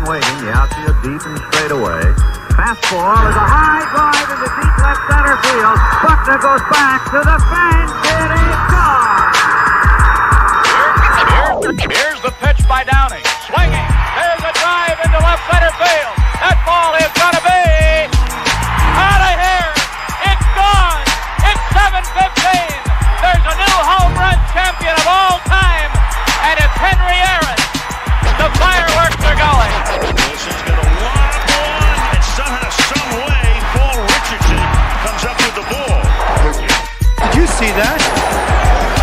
waiting. The outfield deep and straight away. Fastball is a high drive into deep left center field. Buckner goes back to the fence. It is gone. Here's the pitch by Downing. Swinging. There's a drive into left center field. That ball is going to be out of here. It's gone. It's 7:15. There's a new home run champion of all time, and it's Henry Aaron. The fireworks are going. Wilson's going to lob one, and somehow, some way, Paul Richardson comes up with the ball. Did you see that?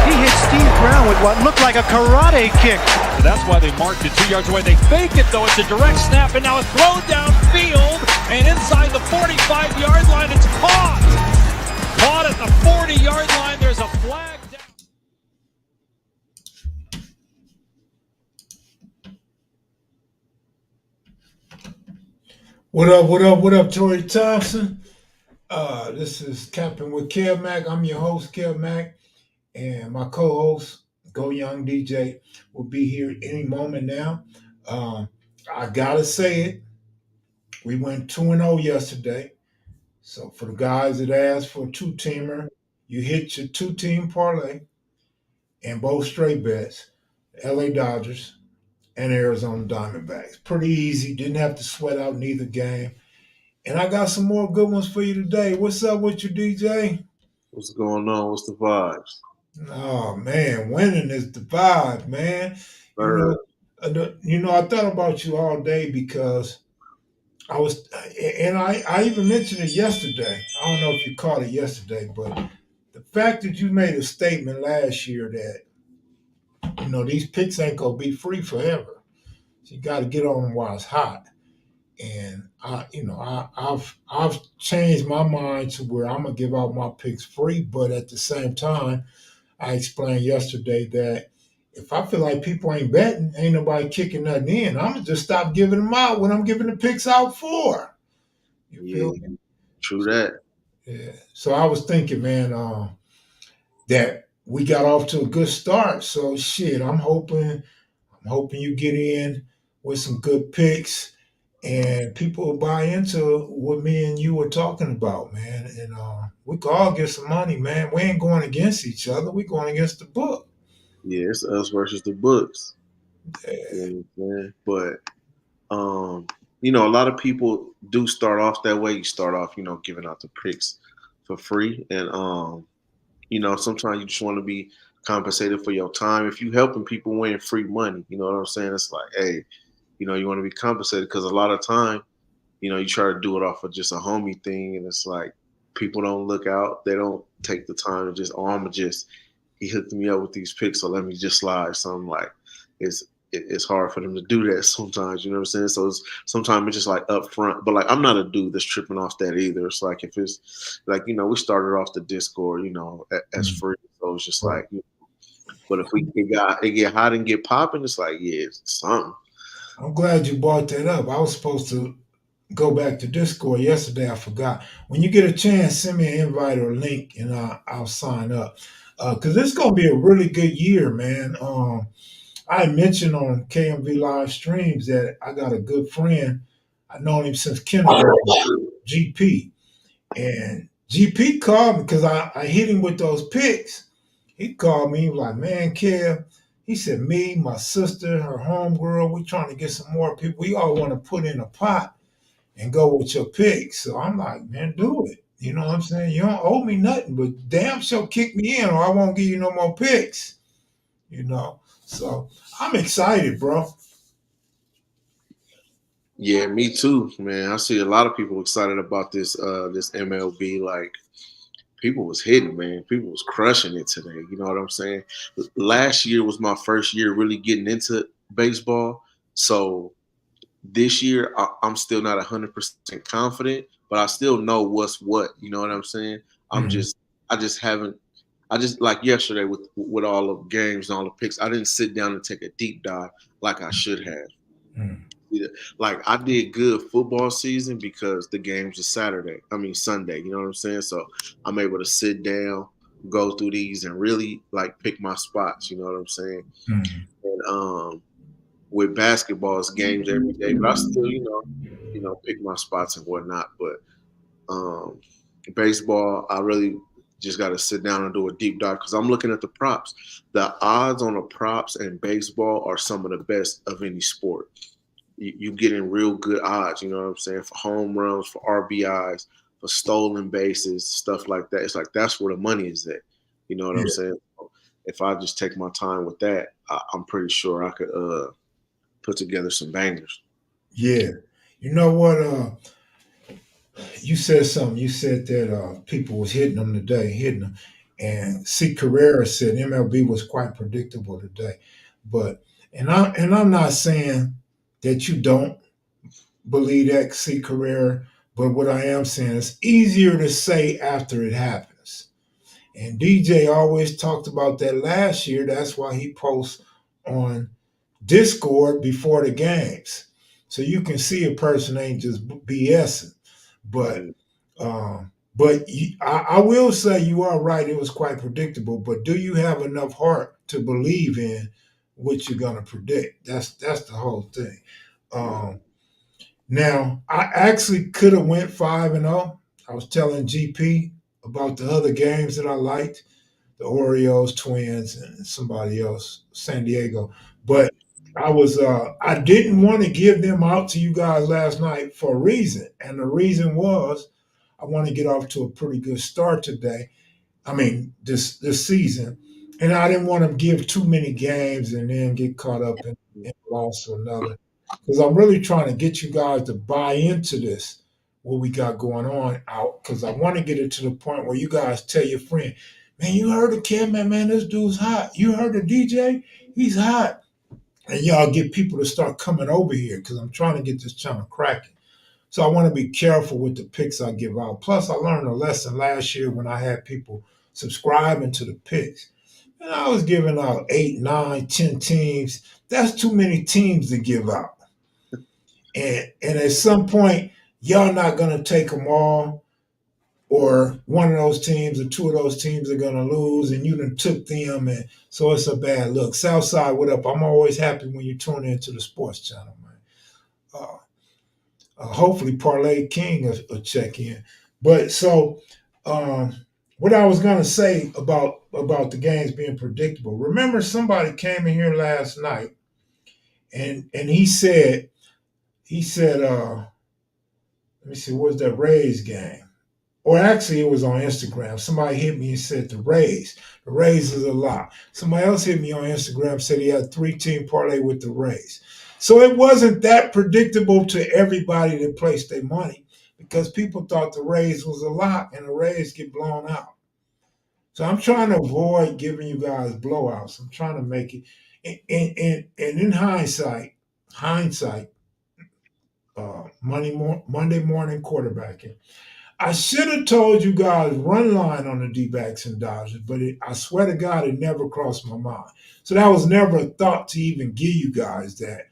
He hit Steve Brown with what looked like a karate kick. So that's why they marked it 2 yards away. They fake it, though. It's a direct snap, and now it's thrown downfield, and inside the 45-yard line, it's caught. Caught at the 40-yard line. There's a flag down. What up, Tory Thompson? This is Capping with Kev Mack. I'm your host, Kev Mack, and my co-host, Go Young DJ, will be here any moment now. I gotta say it. We went 2-0 yesterday. So for the guys that asked for a two-teamer, you hit your two-team parlay and both straight bets, LA Dodgers and Arizona Diamondbacks. Pretty easy. Didn't have to sweat out neither game. And I got some more good ones for you today. What's up with you, DJ? What's going on? What's the vibes? Oh, man, winning is the vibe, man. I thought about you all day because I even mentioned it yesterday. I don't know if you caught it yesterday, but the fact that you made a statement last year that, these picks ain't going to be free forever. So you got to get on them while it's hot. And I've changed my mind to where I'm going to give out my picks free, but at the same time, I explained yesterday that if I feel like people ain't betting, ain't nobody kicking nothing in, I'm going to just stop giving them out when I'm giving the picks out for. You feel me? True that. Yeah. So I was thinking, man, that we got off to a good start. So shit, I'm hoping you get in with some good picks and people will buy into what me and you were talking about, man. And we can all get some money, man. We ain't going against each other. We're going against the book. Yeah, it's us versus the books. Yeah. You know what I'm saying? But, a lot of people do start off that way. You start off, giving out the picks for free. And, sometimes you just want to be compensated for your time. If you helping people win free money, you know what I'm saying? It's like, hey, you want to be compensated because a lot of time, you try to do it off of just a homie thing. And it's like people don't look out. They don't take the time to he hooked me up with these picks, so let me just slide. So I'm like, it's hard for them to do that sometimes, you know what I'm saying? So sometimes it's just like up front. But like I'm not a dude that's tripping off that either. It's like if it's like, we started off the Discord, as free. So it's just like, but if it get hot and get popping, it's like, yeah, it's something. I'm glad you brought that up. I was supposed to go back to Discord yesterday. I forgot. When you get a chance, send me an invite or a link, and I'll sign up. Because it's going to be a really good year, man. I mentioned on KMV live streams that I got a good friend. I've known him since kindergarten, GP. And GP called me because I hit him with those picks. He called me. He was like, man, Kev, he said, me, my sister, her homegirl, we trying to get some more people. We all want to put in a pot and go with your picks. So I'm like, man, do it. You know what I'm saying? You don't owe me nothing, but damn sure kick me in or I won't give you no more picks. So I'm excited, bro. Yeah, me too, man. I see a lot of people excited about this MLB. Like, people was hitting, man. People was crushing it today. You know what I'm saying? Last year was my first year really getting into baseball. So this year, I'm still not 100% confident, but I still know what's what. You know what I'm saying? I just like yesterday with all the games and all the picks, I didn't sit down and take a deep dive like I should have. Like I did good football season because the games are Sunday, you know what I'm saying? So I'm able to sit down, go through these and really like pick my spots, you know what I'm saying? And with basketball, it's games every day, but I still, pick my spots and whatnot. But baseball, I really just got to sit down and do a deep dive because I'm looking at the props. The odds on the props in baseball are some of the best of any sport. You getting real good odds, you know what I'm saying, for home runs, for RBIs, for stolen bases, stuff like that. It's like that's where the money is at. You know what I'm saying? If I just take my time with that, I'm pretty sure I could put together some bangers. Yeah. You know what? You said something. You said that people was hitting them today, hitting them. And C. Carrera said MLB was quite predictable today. But I'm not saying that you don't believe that, C. Carrera, but what I am saying is easier to say after it happens. And DJ always talked about that last year. That's why he posts on Discord before the games. So you can see a person ain't just BSing. But I will say you are right. It was quite predictable. But do you have enough heart to believe in what you're going to predict? That's the whole thing. Now I actually could have went 5-0. I was telling GP about the other games that I liked, the Orioles, Twins, and somebody else, San Diego. But I didn't want to give them out to you guys last night for a reason. And the reason was I want to get off to a pretty good start today. I mean, this season. And I didn't want to give too many games and then get caught up in a loss or another. Because I'm really trying to get you guys to buy into this, what we got going on out. Because I want to get it to the point where you guys tell your friend, man, you heard of Kim, man, this dude's hot. You heard of DJ? He's hot. And y'all get people to start coming over here because I'm trying to get this channel cracking. So I want to be careful with the picks I give out. Plus, I learned a lesson last year when I had people subscribing to the picks. And I was giving out 8, 9, 10 teams. That's too many teams to give out. And at some point, y'all not going to take them all, or one of those teams or two of those teams are going to lose, and you done took them, and so it's a bad look. Southside, what up? I'm always happy when you tune into the sports channel, man. Hopefully Parlay King will check in. But so what I was going to say about the games being predictable, remember somebody came in here last night and he said, let me see, what was that Rays game? Or actually, it was on Instagram. Somebody hit me and said the Rays. The Rays is a lot. Somebody else hit me on Instagram, said he had 3-team parlay with the Rays. So it wasn't that predictable to everybody that placed their money because people thought the Rays was a lot and the Rays get blown out. So I'm trying to avoid giving you guys blowouts. I'm trying to make it. And in hindsight, Monday morning quarterbacking, I should have told you guys run line on the D-backs and Dodgers, but I swear to God, it never crossed my mind. So that was never a thought to even give you guys that,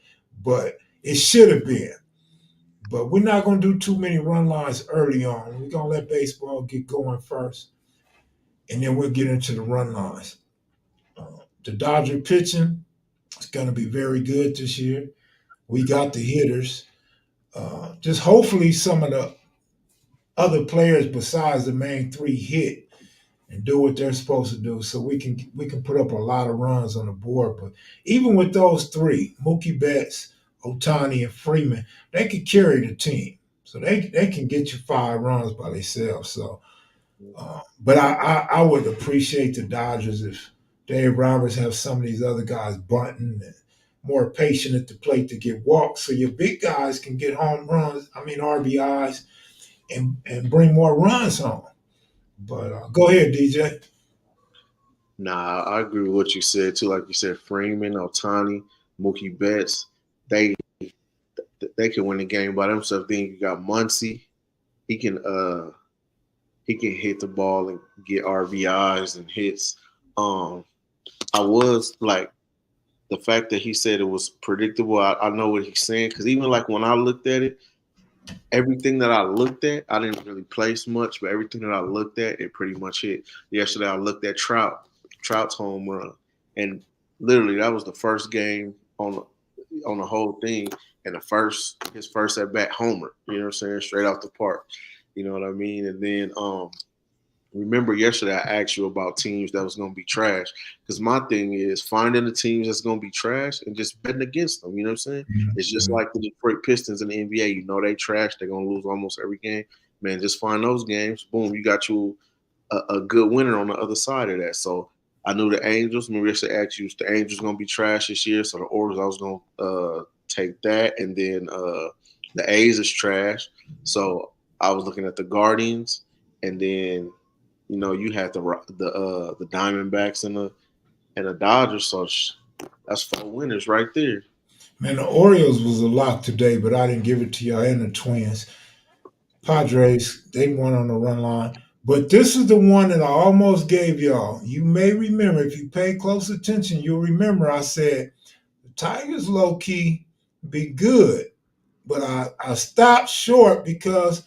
but it should have been. But we're not going to do too many run lines early on. We're going to let baseball get going first, and then we'll get into the run lines. The Dodger pitching is going to be very good this year. We got the hitters. Just hopefully some of the other players besides the main three hit and do what they're supposed to do, so we can put up a lot of runs on the board. But even with those three, Mookie Betts, Ohtani, and Freeman, they could carry the team. So they can get you 5 runs by themselves. So, but I would appreciate the Dodgers if Dave Roberts have some of these other guys bunting and more patient at the plate to get walks, so your big guys can get home runs. I mean RBIs. And bring more runs home. But go ahead, DJ. Nah, I agree with what you said too. Like you said, Freeman, Ohtani, Mookie Betts, they can win the game by themselves. Then you got Muncy. He can hit the ball and get RBIs and hits. I was like, the fact that he said it was predictable, I know what he's saying, because even like when I looked at it, everything that I looked at, I didn't really place much, but everything that I looked at, it pretty much hit. Yesterday, I looked at Trout's home run, and literally that was the first game on the whole thing. And his first at bat homer, you know what I'm saying, straight out the park. You know what I mean? And then remember yesterday I asked you about teams that was going to be trash, because my thing is finding the teams that's going to be trash and just betting against them. You know what I'm saying? It's just like the Detroit Pistons in the NBA. You know they trash. They're going to lose almost every game. Man, just find those games. Boom, you got you a good winner on the other side of that. So I knew the Angels. Remember yesterday I asked you, is the Angels going to be trash this year? So the Orioles, I was going to take that. And then the A's is trash. So I was looking at the Guardians, and then you had the Diamondbacks and the Dodgers. So that's 4 winners right there. Man, the Orioles was a lock today, but I didn't give it to y'all. And the Twins, Padres, they won on the run line. But this is the one that I almost gave y'all. You may remember, if you pay close attention, you'll remember I said the Tigers low key be good, but I stopped short because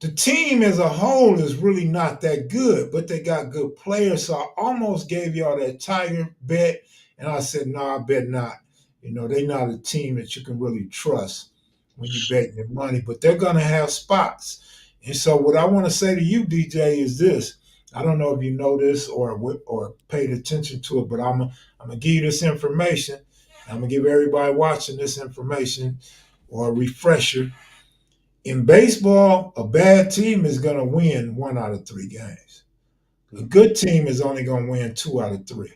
the team as a whole is really not that good, but they got good players. So I almost gave y'all that Tiger bet, and I said, no, I bet not. They're not a team that you can really trust when you bet your money, but they're going to have spots. And so what I want to say to you, DJ, is this. I don't know if you know this or paid attention to it, but I'm going to give you this information. I'm going to give everybody watching this information or a refresher. In baseball, a bad team is going to win 1 out of 3 games. A good team is only going to win 2 out of 3.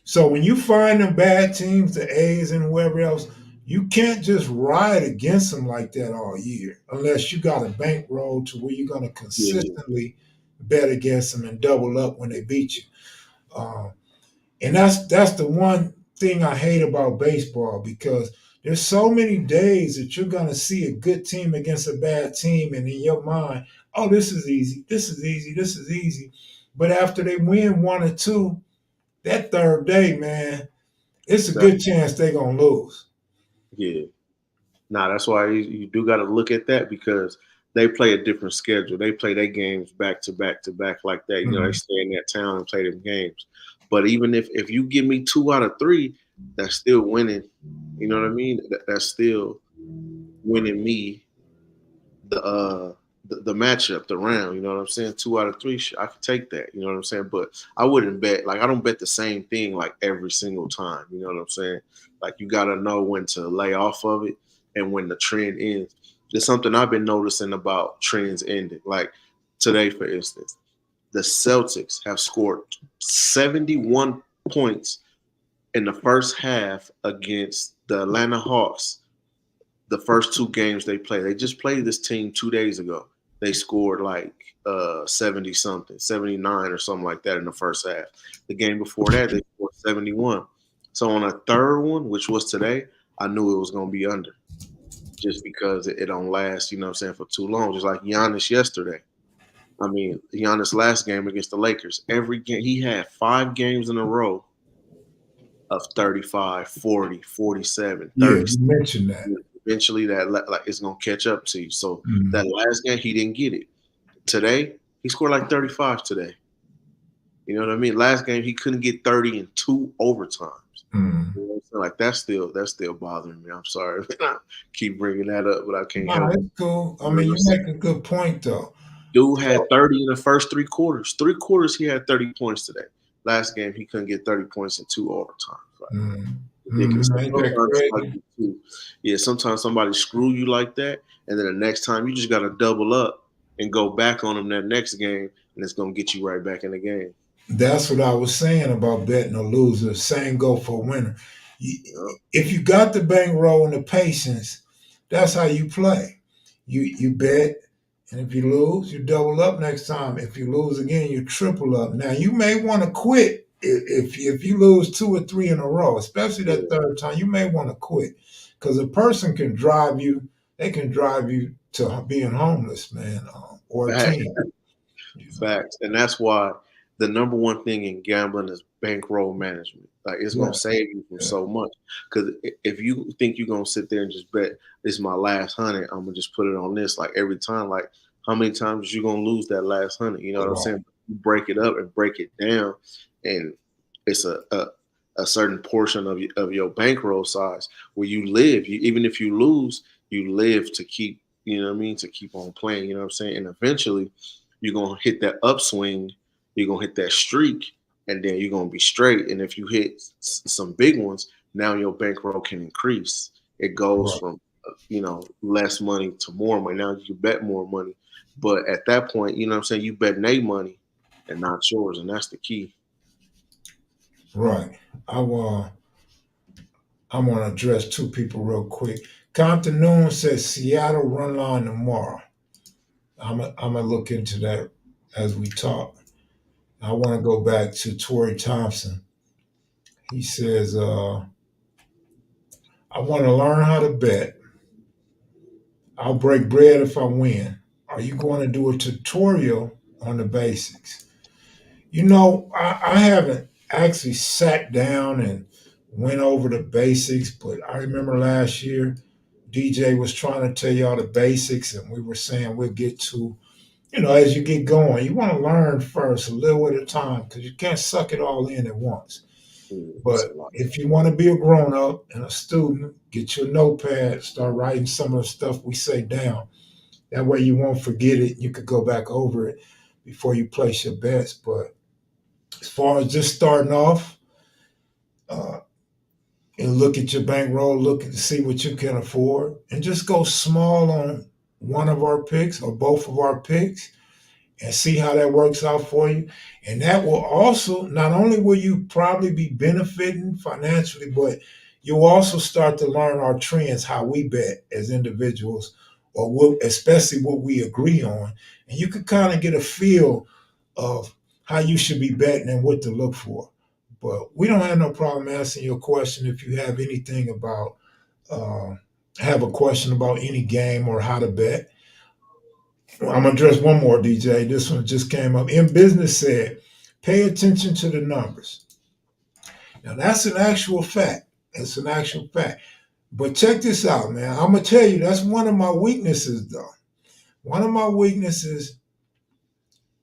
So when you find them bad teams, the A's and whoever else, you can't just ride against them like that all year unless you got a bankroll to where you're going to consistently bet against them and double up when they beat you. And that's the one thing I hate about baseball, because there's so many days that you're going to see a good team against a bad team, and in your mind, oh, this is easy, this is easy, this is easy. But after they win 1 or 2, that third day, man, it's a good chance they're going to lose. Yeah. Nah, that's why you do got to look at that, because they play a different schedule. They play their games back to back to back like that. They stay in that town and play them games. But even if you give me 2 out of 3, that's still winning. You know what I mean? That's still winning me the matchup, the round. You know what I'm saying? 2 out of 3, I could take that. You know what I'm saying? But I wouldn't bet. Like, I don't bet the same thing like every single time. You know what I'm saying? Like, you got to know when to lay off of it and when the trend ends. There's something I've been noticing about trends ending. Like today, for instance, the Celtics have scored 71 points in the first half against the Atlanta Hawks. The first 2 games they played. They just played this team 2 days ago. They scored like 70-something, 79 or something like that in the first half. The game before that, they scored 71. So on a third one, which was today, I knew it was going to be under, just because it don't last, you know what I'm saying, for too long. Just like Giannis yesterday. I mean, Giannis' last game against the Lakers, every game, he had 5 games in a row of 35, 40, 47, 30. Yeah, you mentioned that. Eventually, that like it's gonna catch up to you. So that last game, he didn't get it. Today, he scored like 35 today. You know what I mean? Last game, he couldn't get 30 in 2 overtimes. You know what I'm saying? Like that's still bothering me. I'm sorry, I keep bringing that up, but I can't help it. It's cool. I mean, you make a good point though. Dude had 30 in the first 3 quarters. 3 quarters, he had 30 points today. Last game, he couldn't get 30 points in 2 overtimes. Right? Sometimes somebody screw you like that, and then the next time you just got to double up and go back on them that next game, and it's going to get you right back in the game. That's what I was saying about betting a loser. Same go for a winner. If you got the bankroll and the patience, that's how you play. You bet, and if you lose, you double up next time. If you lose again, you triple up. Now, you may want to quit if you lose 2 or 3 in a row, especially that third time. You may want to quit, because a person can drive you. They can drive you to being homeless, man, or a team. Facts, and that's why the number one thing in gambling is bankroll management. Like, it's going to save you from so much. Because if you think you're going to sit there and just bet, this is my last 100, I'm going to just put it on this. Like, every time, like, how many times are you going to lose that last 100? You know what I'm saying? You break it up and break it down. And it's a certain portion of your bankroll size where you live. Even if you lose, you live to keep, you know what I mean, to keep on playing, you know what I'm saying? And eventually you're going to hit that upswing, you're going to hit that streak, and then you're going to be straight. And if you hit some big ones, now your bankroll can increase. It goes Right. from, less money to more money. Now you bet more money. But at that point, you know what I'm saying, you bet their money and not yours. And that's the key. Right. I want to address two people real quick. Compton Noon says Seattle run line tomorrow. I'm gonna look into that as we talk. I want to go back to Torrey Thompson. He says, I want to learn how to bet. I'll break bread if I win. Are you going to do a tutorial on the basics? I haven't actually sat down and went over the basics, but I remember last year DJ was trying to tell you all the basics, and we were saying we'll get to, as you get going, you want to learn first, a little at a time, because you can't suck it all in at once. It's a But lot. if you want to be a grown up and a student, get your notepad, start writing some of the stuff we say down. That way you won't forget it. You could go back over it before you place your bets. But as far as just starting off, uh, and look at your bankroll, look to see what you can afford, and just go small on one of our picks or both of our picks and see how that works out for you. And that will also, not only will you probably be benefiting financially, but you'll also start to learn our trends, how we bet as individuals, or especially what we agree on. And you can kind of get a feel of how you should be betting and what to look for. But we don't have no problem answering your question if you have anything about, have a question about any game or how to bet. I'm gonna address one more, DJ. This one just came up. In Business said, pay attention to the numbers. Now that's an actual fact. It's an actual fact. But check this out, man. I'm gonna tell you that's one of my weaknesses, though. One of my weaknesses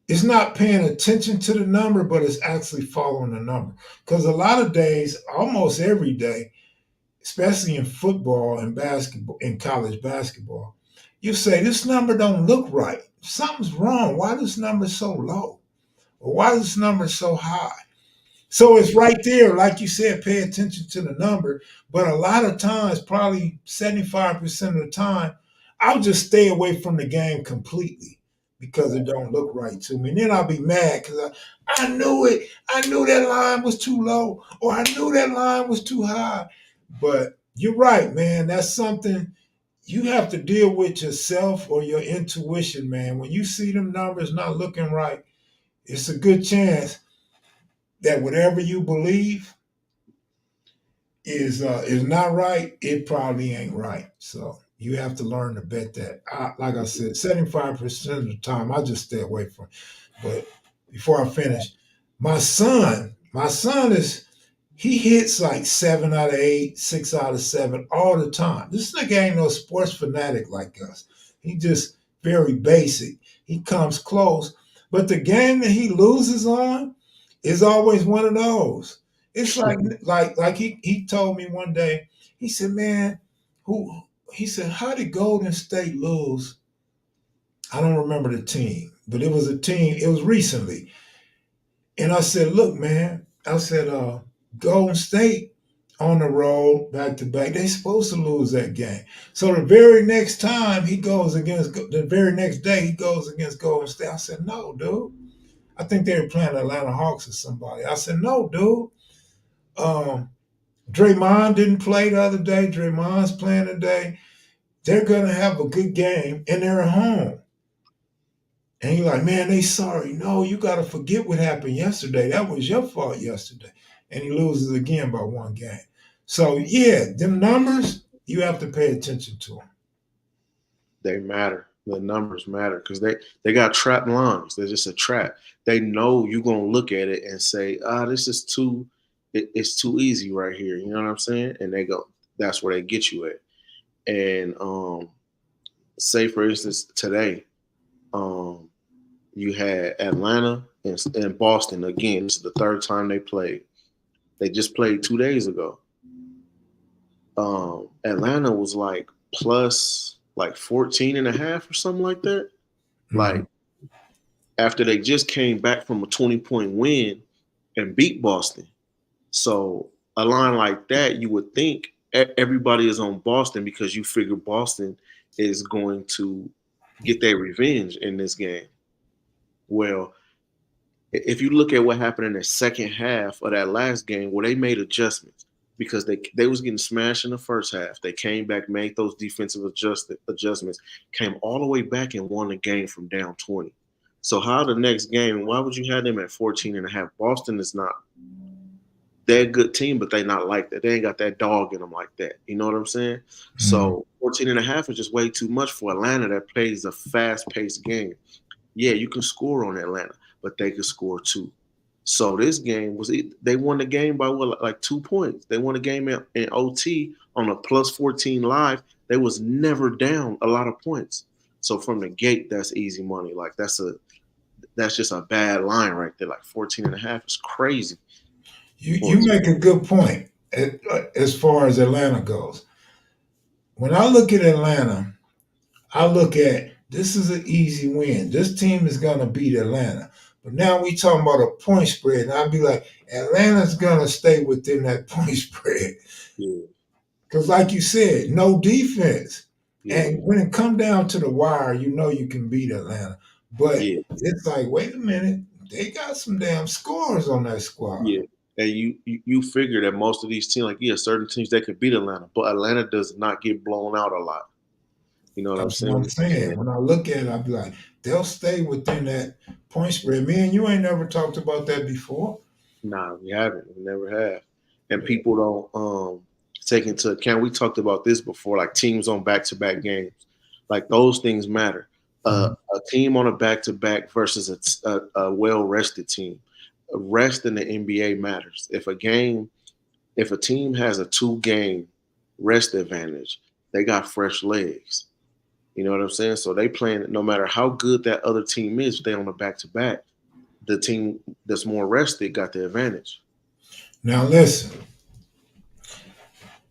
is not paying attention to the number, but it's actually following the number. Because a lot of days, almost every day, especially in football and basketball, in college basketball, you say this number don't look right. Something's wrong. Why this number so low? Or why this number so high? So it's right there, like you said, pay attention to the number. But a lot of times, probably 75% of the time, I'll just stay away from the game completely because it don't look right to me. And then I'll be mad because I knew it. I knew that line was too low, or I knew that line was too high. But you're right, man. That's something you have to deal with yourself or your intuition, man. When you see them numbers not looking right, it's a good chance that whatever you believe is not right, it probably ain't right. So you have to learn to bet that. Like I said, 75% of the time, I just stay away from it. But before I finish, my son he hits like 7 out of 8, 6 out of 7 all the time. This nigga ain't no sports fanatic like us. He just very basic. He comes close. But the game that he loses on is always one of those. It's like he told me one day, he said, man, he said, how did Golden State lose? I don't remember the team, but it was a team, it was recently. And I said, look, man, I said, Golden State on the road back to back, they supposed to lose that game. So the very next time the very next day he goes against Golden State. I said, no, dude. I think they were playing Atlanta Hawks or somebody. I said, no, dude. Draymond didn't play the other day. Draymond's playing today. They're going to have a good game, and they're at home. And you're like, man, they sorry. No, you got to forget what happened yesterday. That was your fault yesterday. And he loses again by one game. So, yeah, them numbers, you have to pay attention to them. They matter. The numbers matter because they got trap lines. They're just a trap. They know you're gonna look at it and say, this is it's too easy right here. You know what I'm saying? And they go, that's where they get you at. And say for instance today, you had Atlanta and Boston again. This is the third time they played. They just played 2 days ago. Atlanta was like plus like 14 and a half or something like that. Like after they just came back from a 20-point win and beat Boston. So a line like that, you would think everybody is on Boston because you figure Boston is going to get their revenge in this game. Well, if you look at what happened in the second half of that last game where they made adjustments because they was getting smashed in the first half. They came back, made those defensive adjustments, came all the way back and won the game from down 20. So how the next game, why would you have them at 14 and a half? Boston is not – they're a good team, but they not like that. They ain't got that dog in them like that. You know what I'm saying? So 14 and a half is just way too much for Atlanta that plays a fast-paced game. Yeah, you can score on Atlanta, but they could score too. So this game they won the game by like 2 points. They won the game in OT on a plus 14 live. They was never down a lot of points. So from the gate, that's easy money. Like that's just a bad line right there. Like 14 and a half is crazy. You make a good point as far as Atlanta goes. When I look at Atlanta, I look at this is an easy win. This team is going to beat Atlanta. But now we talking about a point spread, and I'd be like, Atlanta's going to stay within that point spread. Because like you said, no defense. Yeah. And when it come down to the wire, you know you can beat Atlanta. But it's like, wait a minute, they got some damn scores on that squad. Yeah. And you figure that most of these teams, like, certain teams, they could beat Atlanta. But Atlanta does not get blown out a lot. You know what I'm saying? That's what I'm saying. When I look at it, I'll be like, they'll stay within that point spread. Me and you ain't never talked about that before. Nah, we haven't. We never have. And people don't take into account, we talked about this before, like teams on back-to-back games. Like those things matter. A team on a back-to-back versus a well-rested team. Rest in the NBA matters. If a team has a 2-game rest advantage, they got fresh legs. You know what I'm saying? So they playing no matter how good that other team is, if they on a back-to-back, the team that's more rested got the advantage. Now listen.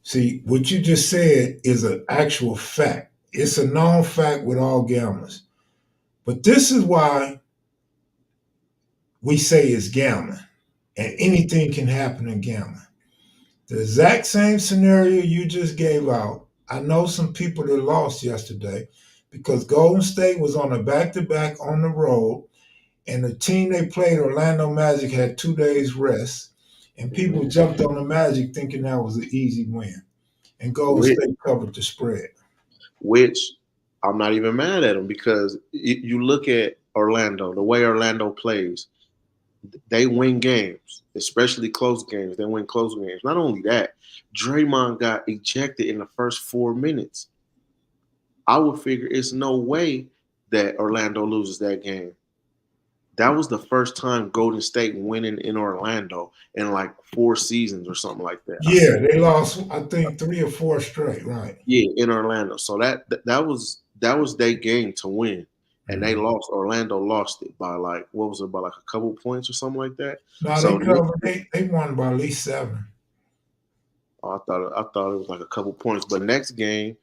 See, what you just said is an actual fact. It's a known fact with all gamblers. But this is why we say it's gambling. And anything can happen in gambling. The exact same scenario you just gave out, I know some people that lost yesterday because Golden State was on a back-to-back on the road, and the team they played, Orlando Magic, had 2 days rest, and people jumped on the Magic thinking that was an easy win, and Golden State covered the spread. Which I'm not even mad at them because you look at Orlando, the way Orlando plays, they win games, especially close games. They win close games. Not only that, Draymond got ejected in the first 4 minutes. I would figure it's no way that Orlando loses that game. That was the first time Golden State winning in Orlando in like 4 seasons or something like that. Yeah, they lost, I think, 3 or 4 straight, right? Yeah, in Orlando. So that was their game to win. And they lost. Orlando lost it by like, what was it, by like a couple points or something like that? No, so they won by at least 7. I thought it was like a couple points. But next game,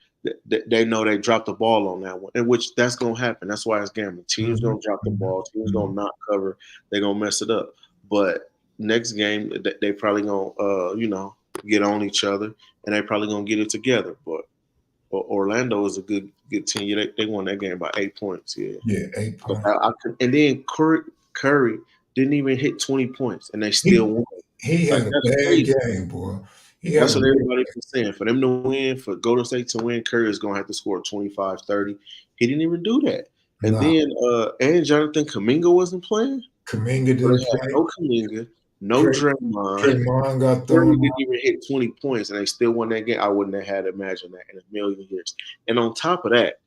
they know they dropped the ball on that one, in which that's going to happen. That's why it's gambling. Teams going to drop the ball. Teams going to not cover. They're going to mess it up. But next game, they probably going to, get on each other, and they probably going to get it together. But Orlando is a good team. Yeah, they won that game by 8 points. Yeah, 8 points. And then Curry didn't even hit 20 points, and they still won. He had a bad game, boy. That's what everybody was saying. For them to win, for Golden State to win, Curry is going to have to score 25, 30. He didn't even do that. And then and Jonathan Kuminga wasn't playing. Kuminga didn't play. No Kuminga, no Draymond. Draymond got Curry didn't even hit 20 points, and they still won that game. I wouldn't have had to imagine that in a million years. And on top of that,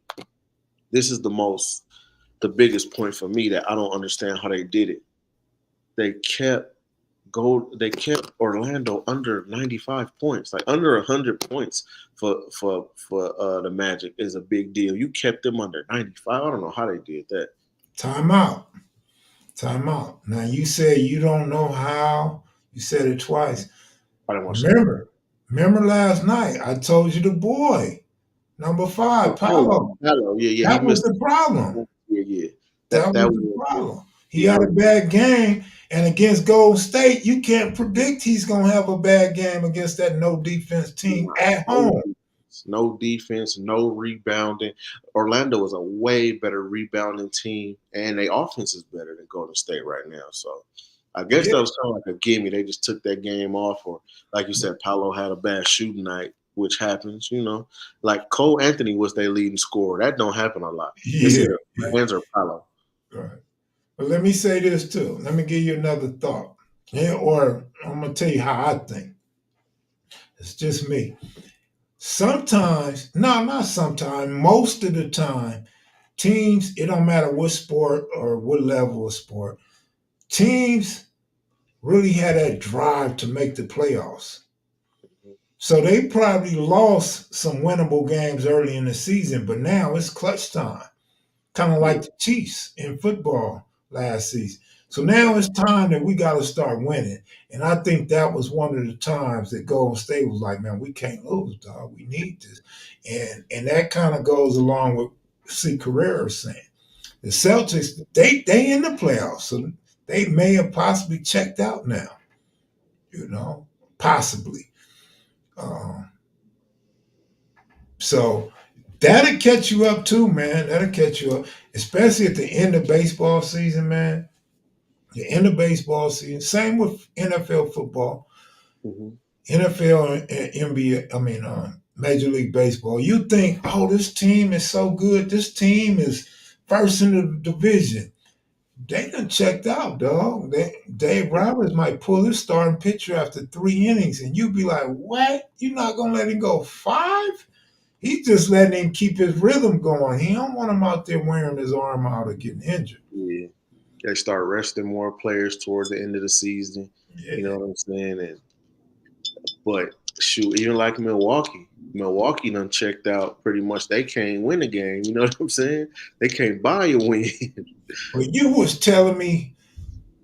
this is the biggest point for me that I don't understand how they did it. They kept Orlando under 95 points, like under 100 points for the Magic is a big deal. You kept them under 95. I don't know how they did that. Timeout. Now you said you don't know how. You said it twice. I didn't want to say that. Remember last night I told you the boy, number 5, Paulo. Yeah, he That was missed. the problem. Yeah. That That was the was problem. He yeah. had a bad game, and against Golden State, you can't predict he's going to have a bad game against that no defense team at home. No defense, no rebounding. Orlando is a way better rebounding team, and their offense is better than Golden State right now. So I guess Yeah. that was kind of like a gimme. They just took that game off, or like you said, Paolo had a bad shooting night, which happens. Like Cole Anthony was their leading scorer. That don't happen a lot. It's Yeah. either Franz or Paolo. Right. But let me say this too. Let me give you another thought. Yeah, or I'm going to tell you how I think. It's just me. Sometimes, no, not sometimes, most of the time, teams, it don't matter what sport or what level of sport, teams really had that drive to make the playoffs. So they probably lost some winnable games early in the season, but now it's clutch time. Kind of like the Chiefs in football last season. So now it's time that we got to start winning. And I think that was one of the times that Golden State was like, man, we can't lose, dog. We need this. And that kind of goes along with C. Carrera saying. The Celtics, they in the playoffs. So they may have possibly checked out now. Possibly. So that'll catch you up too, man. That'll catch you up, especially at the end of baseball season, man. The end of baseball season. Same with NFL football, NFL and NBA. I mean, Major League Baseball. You think, oh, this team is so good. This team is first in the division. They done checked out, dog. Dave Roberts might pull his starting pitcher after 3 innings, and you be like, what? You're not gonna let him go 5? He's just letting him keep his rhythm going. He don't want him out there wearing his arm out or getting injured. Yeah. They start resting more players towards the end of the season. Yeah. You know what I'm saying? But shoot, even like Milwaukee done checked out pretty much. They can't win a game. You know what I'm saying? They can't buy a win. But you was telling me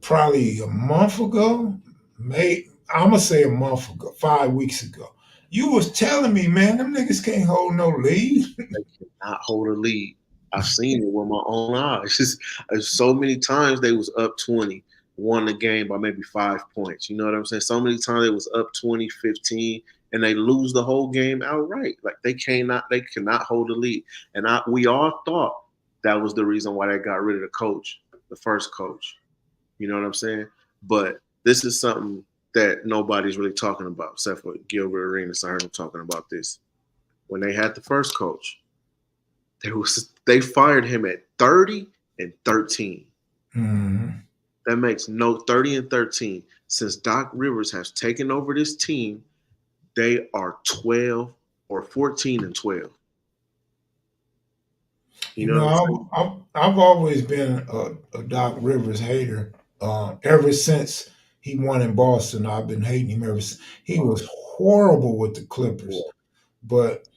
probably a month ago, I'm gonna say a month ago, 5 weeks ago. You was telling me, man, them niggas can't hold no lead. They cannot hold a lead. I've seen it with my own eyes. So many times they was up 20, won the game by maybe 5 points. You know what I'm saying? So many times they was up 20, 15, and they lose the whole game outright. Like they cannot hold a lead. And we all thought that was the reason why they got rid of the first coach. You know what I'm saying? But this is something that nobody's really talking about, except for Gilbert Arenas. I heard him talking about this. When they had the first coach, they fired him at 30 and 13. Mm-hmm. That makes 30 and 13. Since Doc Rivers has taken over this team, they are 12 or 14 and 12. You know I've always been a Doc Rivers hater. Ever since he won in Boston, I've been hating him ever since. He was horrible with the Clippers. But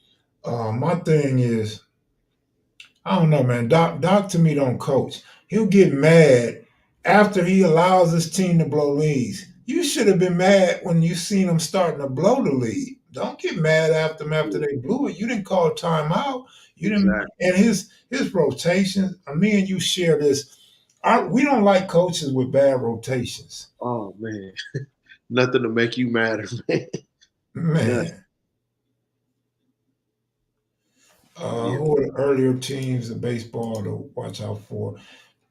my thing is, I don't know, man. Doc to me don't coach. He'll get mad after he allows his team to blow leads. You should have been mad when you seen them starting to blow the lead. Don't get mad after them after they blew it. You didn't call timeout. You didn't. Exactly. And his rotations. Me and you share this. We don't like coaches with bad rotations. Oh man, nothing to make you madder, man. Man. Who are the earlier teams in baseball to watch out for?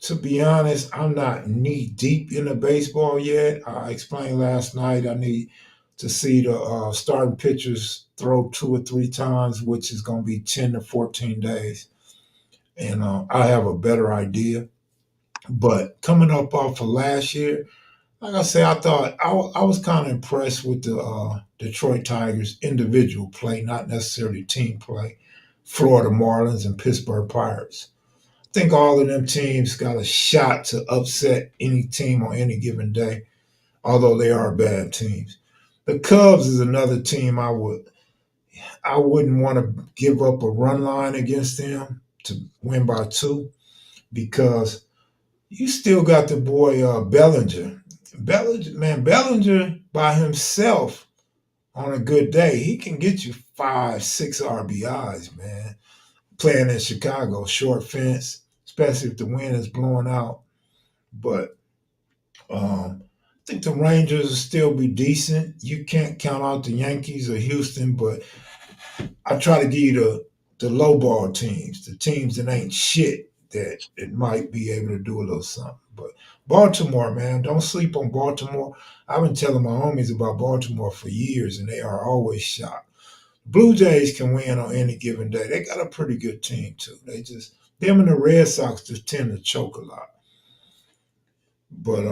To be honest, I'm not knee deep in the baseball yet. I explained last night I need to see the starting pitchers throw 2 or 3 times, which is going to be 10 to 14 days. And I have a better idea. But coming up off of last year, like I said, I thought I was kind of impressed with the Detroit Tigers individual play, not necessarily team play. Florida Marlins and Pittsburgh Pirates. I think all of them teams got a shot to upset any team on any given day, although they are bad teams. The Cubs is another team I wouldn't want to give up a run line against them to win by 2 because you still got the boy Bellinger. Bellinger by himself on a good day, he can get you 5, 6 RBIs, man. Playing in Chicago, short fence, especially if the wind is blowing out. But I think the Rangers will still be decent. You can't count out the Yankees or Houston, but I try to give you the low ball teams, the teams that ain't shit that it might be able to do a little something. But Baltimore, man, don't sleep on Baltimore. I've been telling my homies about Baltimore for years, and they are always shocked. Blue Jays can win on any given day. They got a pretty good team too. Them and the Red Sox just tend to choke a lot. But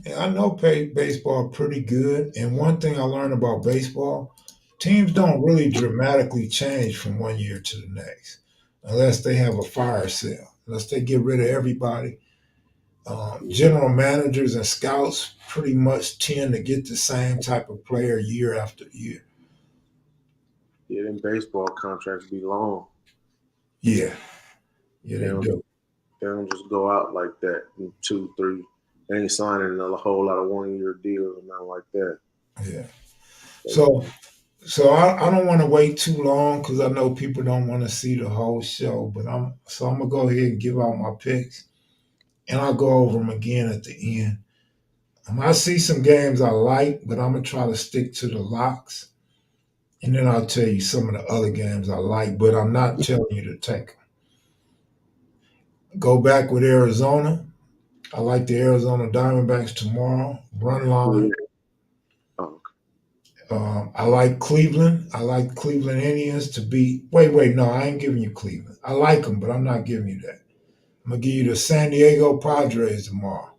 yeah, I know baseball pretty good. And one thing I learned about baseball, teams don't really dramatically change from one year to the next, unless they have a fire sale, unless they get rid of everybody. General managers and scouts pretty much tend to get the same type of player year after year. Yeah, them baseball contracts be long. Yeah, yeah, They they don't, do. they don't just go out like that in 2, 3. They ain't signing a whole lot of 1-year deals and nothing like that. Yeah. So I don't want to wait too long because I know people don't want to see the whole show. But I'm gonna go ahead and give out my picks, and I'll go over them again at the end. I see some games I like, but I'm gonna try to stick to the locks, and then I'll tell you some of the other games I like, but I'm not telling you to take them. Go back with Arizona. I like the Arizona Diamondbacks tomorrow. Run line. Oh, I like Cleveland. I like Cleveland Indians to beat. Wait, no, I ain't giving you Cleveland. I like them, but I'm not giving you that. I'm gonna give you the San Diego Padres tomorrow.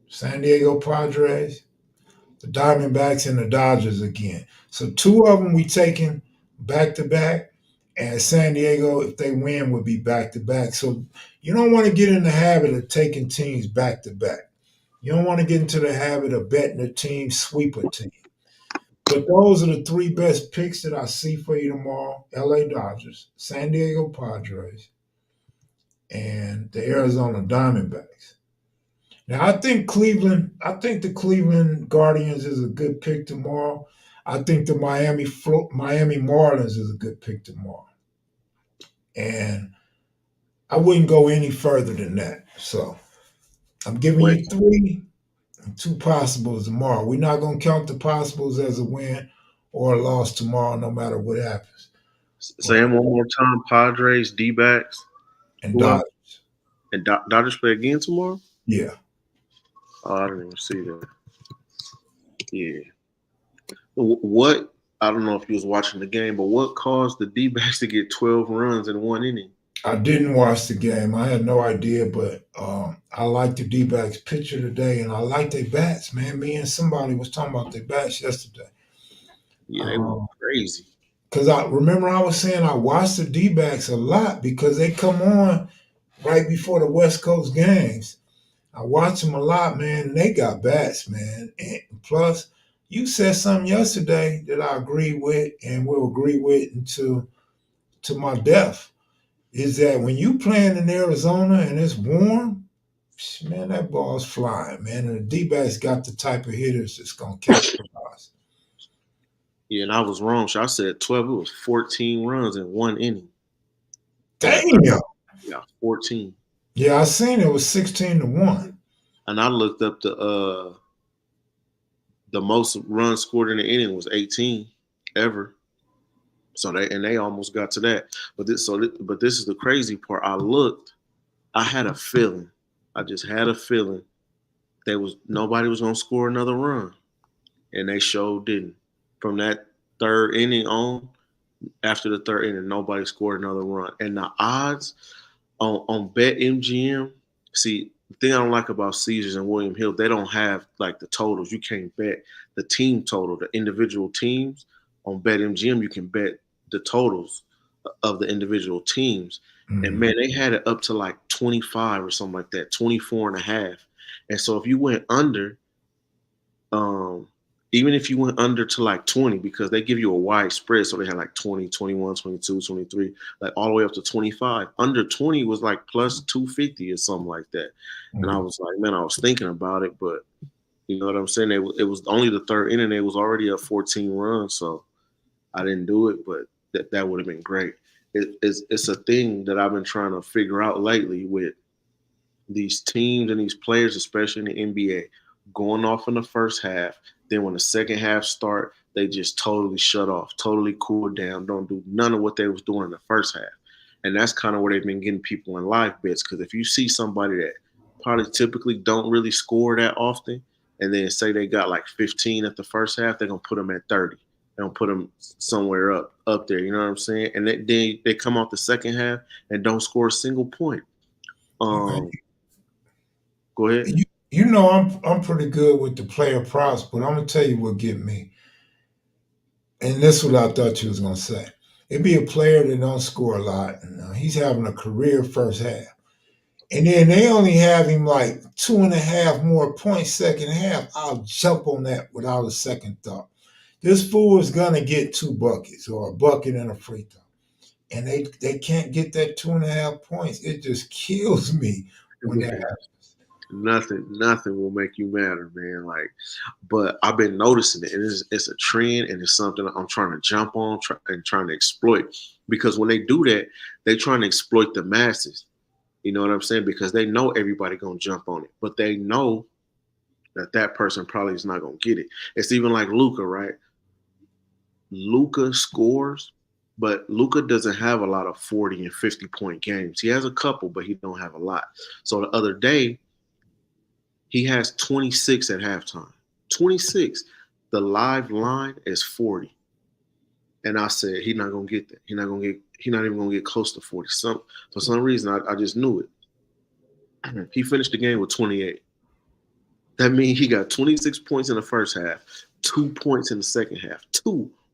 San Diego Padres, the Diamondbacks, and the Dodgers again. So two of them we taking back to back, and San Diego, if they win, would be back to back. So you don't want to get in the habit of taking teams back to back. You don't want to get into the habit of betting a team sweep a team. But those are the three best picks that I see for you tomorrow: LA Dodgers, San Diego Padres, and the Arizona Diamondbacks. Now I think the Cleveland Guardians is a good pick tomorrow. I think the Miami Marlins is a good pick tomorrow. And I wouldn't go any further than that. So I'm giving wait. you three and two possibles tomorrow. We're not gonna count the possibles as a win or a loss tomorrow, no matter what happens. Say them one more time. Padres, D-backs, And who else? Dodgers. And Dodgers play again tomorrow? Yeah. Oh, I didn't even see that. Yeah. What? I don't know if you was watching the game, but what caused the D-backs to get 12 runs in 1 inning? I didn't watch the game. I had no idea, but I like the D-backs pitcher today, and I like their bats, man. Me and somebody was talking about their bats yesterday. Yeah, they went crazy. Because I remember I was saying I watch the D-backs a lot because they come on right before the West Coast games. I watch them a lot, man, and they got bats, man. And plus, you said something yesterday that I agree with and will agree with until to my death. Is that when you playing in Arizona and it's warm, man, that ball's flying, man. And the D-backs got the type of hitters that's gonna capitalize. Yeah, and I was wrong. So I said 12. It was 14 runs in 1 inning. Damn. Yeah, 14. Yeah, I seen it was 16-1. And I looked up the most runs scored in the inning was 18 ever. So they almost got to that. But this is the crazy part. I had a feeling. I just had a feeling nobody was gonna score another run. And they sure didn't. From that third inning on, after the third inning, nobody scored another run. And the odds on BetMGM, see, the thing I don't like about Caesars and William Hill, they don't have like the totals. You can't bet the team total, the individual teams. On BetMGM, you can bet the totals of the individual teams. Mm-hmm. And man, they had it up to like 25 or something like that, 24 and a half. And so if you went under, even if you went under to like 20, because they give you a wide spread, so they had like 20, 21, 22, 23, like all the way up to 25. Under 20 was like plus 250 or something like that. Mm-hmm. And I was like, man, I was thinking about it, but You know what I'm saying? It was only the third inning. They was already up 14 runs, so I didn't do it, but that would have been great. It's a thing that I've been trying to figure out lately with these teams and these players, especially in the NBA, going off in the first half. Then when the second half start, they just totally shut off, totally cool down, don't do none of what they was doing in the first half. And that's kind of where they've been getting people in live bets. Because if you see somebody that probably typically don't really score that often, and then say they got like 15 at the first half, they're gonna put them at 30. They're gonna put them somewhere up there. You know what I'm saying? And they come off the second half and don't score a single point. Go ahead. You know I'm pretty good with the player props, but I'm gonna tell you what get me. And this is what I thought you was gonna say. It'd be a player that don't score a lot, and he's having a career first half, and then they only have him like 2.5 more points second half. I'll jump on that without a second thought. This fool is gonna get 2 buckets or a bucket and a free throw, and they can't get that 2.5 points. It just kills me when that happens. Nothing will make you madder, man. Like, but I've been noticing it, and it's a trend, and it's something I'm trying to jump on and trying to exploit. Because when they do that, they're trying to exploit the masses. You know what I'm saying? Because they know everybody gonna jump on it, but they know that person probably is not gonna get it. It's even like Luka, right? Luka scores, but Luka doesn't have a lot of 40 and 50 point games. He has a couple, but he don't have a lot. So the other day, he has 26 at halftime. 26. The live line is 40. And I said, he's not gonna get that. He's not even gonna get close to 40. For some reason, I just knew it. He finished the game with 28. That means he got 26 points in the first half, 2 points in the second half,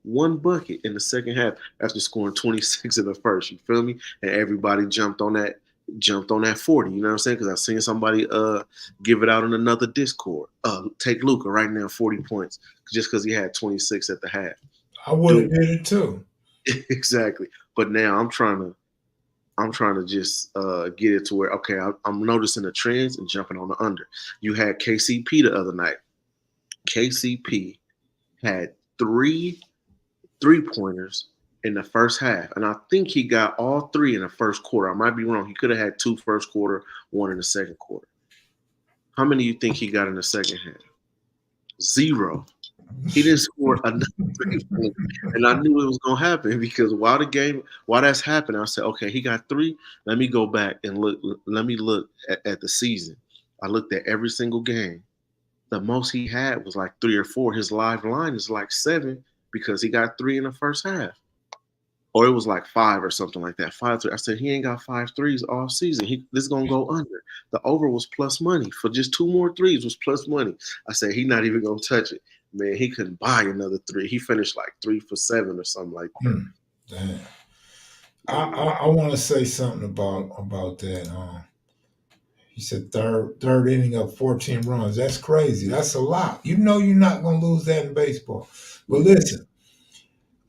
1 bucket in the second half after scoring 26 in the first. You feel me? And everybody jumped on that 40, you know what I'm saying? Because I've seen somebody give it out in another Discord. Take Luka right now, 40 points, just because he had 26 at the half. I would have did it too. Exactly. But now I'm trying to just get it to where, okay, I'm noticing the trends and jumping on the under. You had KCP the other night. KCP had 3 3-pointers in the first half, and I think he got all 3 in the first quarter. I might be wrong. He could have had 2 first quarter, 1 in the second quarter. How many do you think he got in the second half? 0. He didn't score another 3 points, and I knew it was gonna happen because while that's happening, I said, okay, he got 3. Let me go back and look. Let me look at the season. I looked at every single game. The most he had was like 3 or 4. His live line is like 7 because he got 3 in the first half. Or it was like 5 or something like that. 5 3. I said he ain't got 5 threes all season. This is gonna go under. The over was plus money for just 2 more threes was plus money. I said he not even gonna touch it. Man, he couldn't buy another 3. He finished like 3 for 7 or something like that. Damn. I want to say something about that. He said third inning up 14 runs. That's crazy. That's a lot. You know you're not gonna lose that in baseball. But listen.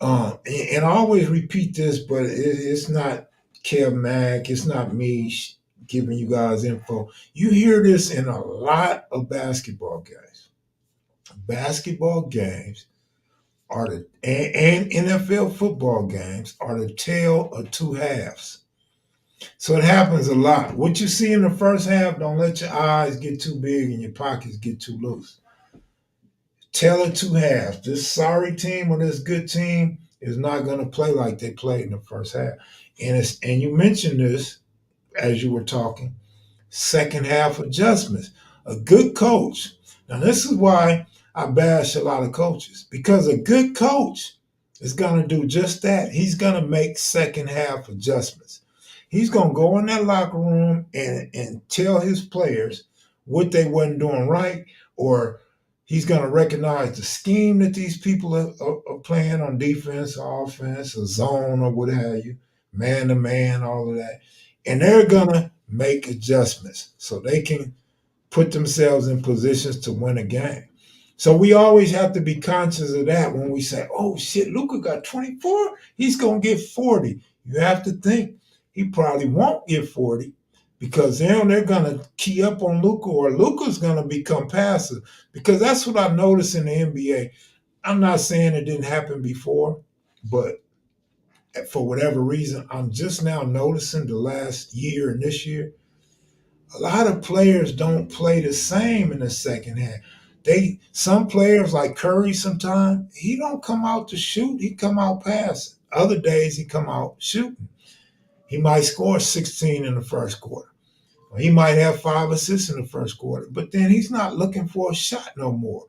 And I always repeat this, but it's not Kev Mack. It's not me giving you guys info. You hear this in a lot of basketball games. Basketball games and NFL football games are the tale of 2 halves. So it happens a lot. What you see in the first half, don't let your eyes get too big and your pockets get too loose. Tell it 2 halves. This sorry team or this good team is not going to play like they played in the first half. And you mentioned this as you were talking, second half adjustments. A good coach. Now this is why I bash a lot of coaches, because a good coach is going to do just that. He's going to make second half adjustments. He's going to go in that locker room and tell his players what they wasn't doing right, or he's going to recognize the scheme that these people are playing on defense, offense, or zone, or what have you, man-to-man, all of that. And they're going to make adjustments so they can put themselves in positions to win a game. So we always have to be conscious of that when we say, oh, shit, Luka got 24, he's going to get 40. You have to think he probably won't get 40, because then they're gonna key up on Luka, or Luka's gonna become passive. Because that's what I noticed in the NBA. I'm not saying it didn't happen before, but for whatever reason, I'm just now noticing the last year and this year, a lot of players don't play the same in the second half. Some players like Curry sometimes, he don't come out to shoot, he come out passing. Other days he come out shooting. He might score 16 in the first quarter. Or he might have 5 assists in the first quarter, but then he's not looking for a shot no more.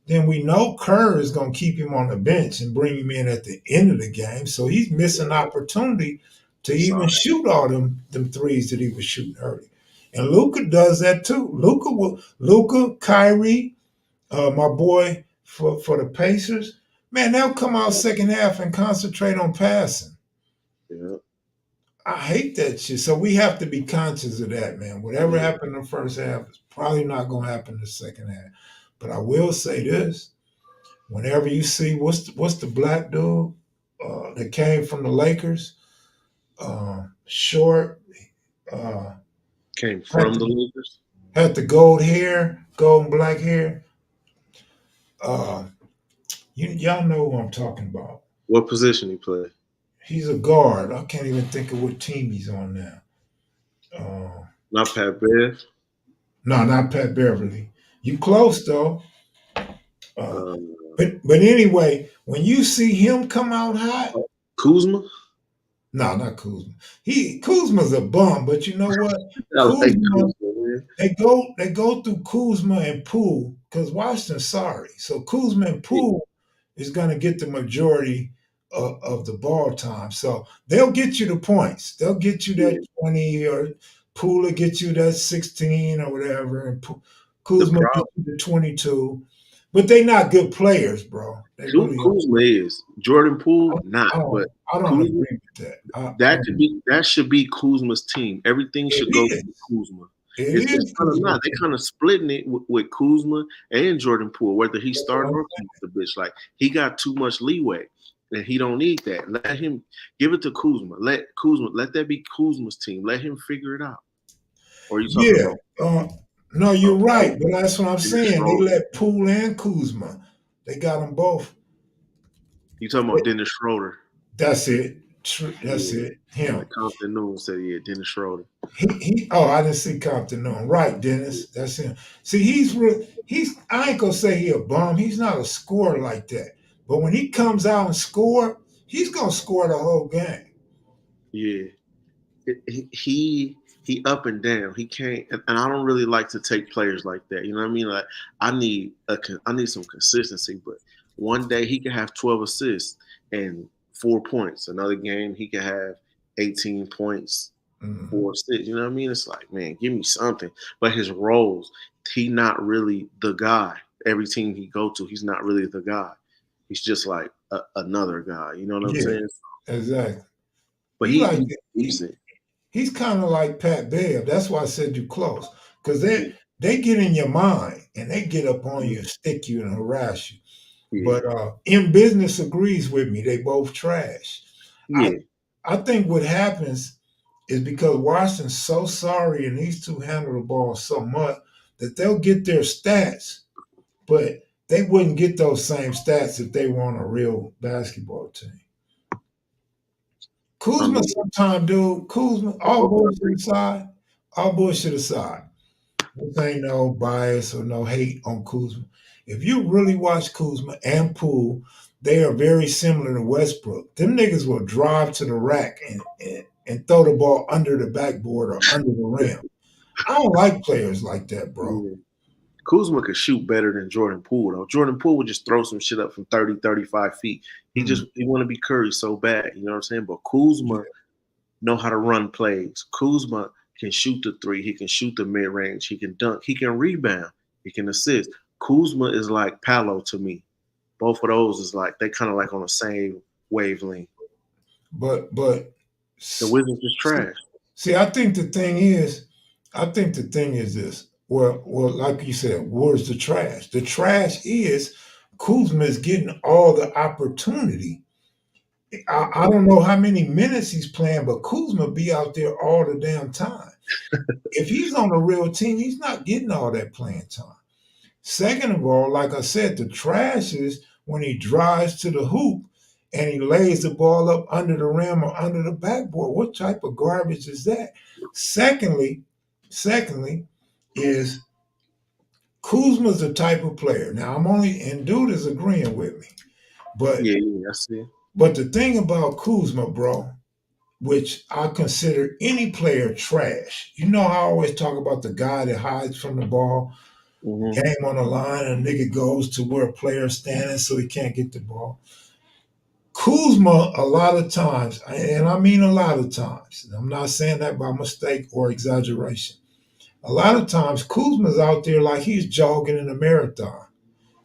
Then we know Kerr is going to keep him on the bench and bring him in at the end of the game. So he's missing opportunity to even shoot all them threes that he was shooting early. And Luka does that too. Luka, Kyrie, my boy for the Pacers, man, they'll come out second half and concentrate on passing. Yeah. I hate that shit. So we have to be conscious of that, man. Whatever happened in the first half is probably not going to happen in the second half. But I will say this: whenever you see what's the black dude that came from the Lakers, short, Came from the Lakers. had the gold and black hair. Y'all know who I'm talking about. What position he played? He's a guard. I can't even think of what team he's on now. Not Pat Bev. No, not Pat Beverly. You close though. But anyway, when you see him come out hot, Kuzma. no, not Kuzma. Kuzma's a bum, but you know what? I like Kuzma, Kuzma, man. they go through Kuzma and Poole because Washington's sorry. So Kuzma and Poole is going to get the majority of the ball time. So they'll get you the points. They'll get you that 20, or Poole will get you that 16 or whatever, and Kuzma will get you the 22. But they're not good players, bro. They really Kuzma is. Jordan Poole, not. But I don't Kuzma, agree with that. That should be Kuzma's team. Everything should go to Kuzma. It's kind of not. They're kind of splitting it with Kuzma and Jordan Poole, whether he started or keeps the bitch. Like, he got too much leeway, and he don't need that. Let him give it to Kuzma. Let that be Kuzma's team. Let him figure it out. Or you talking about? No, you're right, but that's what I'm saying. They let Poole and Kuzma. They got them both. You talking about Dennis Schroeder? That's it. That's it. Him. Compton Noon said, "Yeah, Dennis Schroeder." I didn't see Compton Noon. Right, Dennis. That's him. See, he's I ain't gonna say he a bum. He's not a scorer like that. But when he comes out and score, he's gonna score the whole game. Yeah, he up and down. He can't, and I don't really like to take players like that. You know what I mean? Like, I need some consistency. But one day he can have 12 assists and 4 points. Another game he can have 18 points, 4 assists. You know what I mean? It's like, man, give me something. But his roles, he not really the guy. Every team he go to, he's not really the guy. He's just like another guy. You know what I'm saying? Exactly. But he's kind of like Pat Bev. That's why I said you close. Because they get in your mind and they get up on you and stick you and harass you. Yeah. But In Business agrees with me. They both trash. Yeah. I think what happens is because Washington's so sorry and these two handle the ball so much that they'll get their stats, but they wouldn't get those same stats if they were on a real basketball team. Kuzma sometimes, dude. Kuzma, all bullshit aside. This ain't no bias or no hate on Kuzma. If you really watch Kuzma and Poole, they are very similar to Westbrook. Them niggas will drive to the rack and throw the ball under the backboard or under the rim. I don't like players like that, bro. Yeah. Kuzma could shoot better than Jordan Poole, though. Jordan Poole would just throw some shit up from 30, 35 feet. He want to be Curry so bad, you know what I'm saying? But Kuzma know how to run plays. Kuzma can shoot the three. He can shoot the mid-range. He can dunk. He can rebound. He can assist. Kuzma is like Paolo to me. Both of those is like, they kind of like on the same wavelength. But the Wizards is trash. See, I think the thing is this. Well, like you said, where's the trash? The trash is Kuzma is getting all the opportunity. I don't know how many minutes he's playing, but Kuzma be out there all the damn time. If he's on a real team, he's not getting all that playing time. Second of all, like I said, the trash is when he drives to the hoop and he lays the ball up under the rim or under the backboard. What type of garbage is that? Secondly, is Kuzma's the type of player. Now I'm only and dude is agreeing with me. But I see. but the thing about Kuzma, bro, which I consider any player trash. You know how I always talk about the guy that hides from the ball, game on the line, and a nigga goes to where a player's standing so he can't get the ball. Kuzma, a lot of times, and I mean a lot of times, I'm not saying that by mistake or exaggeration. A lot of times, Kuzma's out there like he's jogging in a marathon.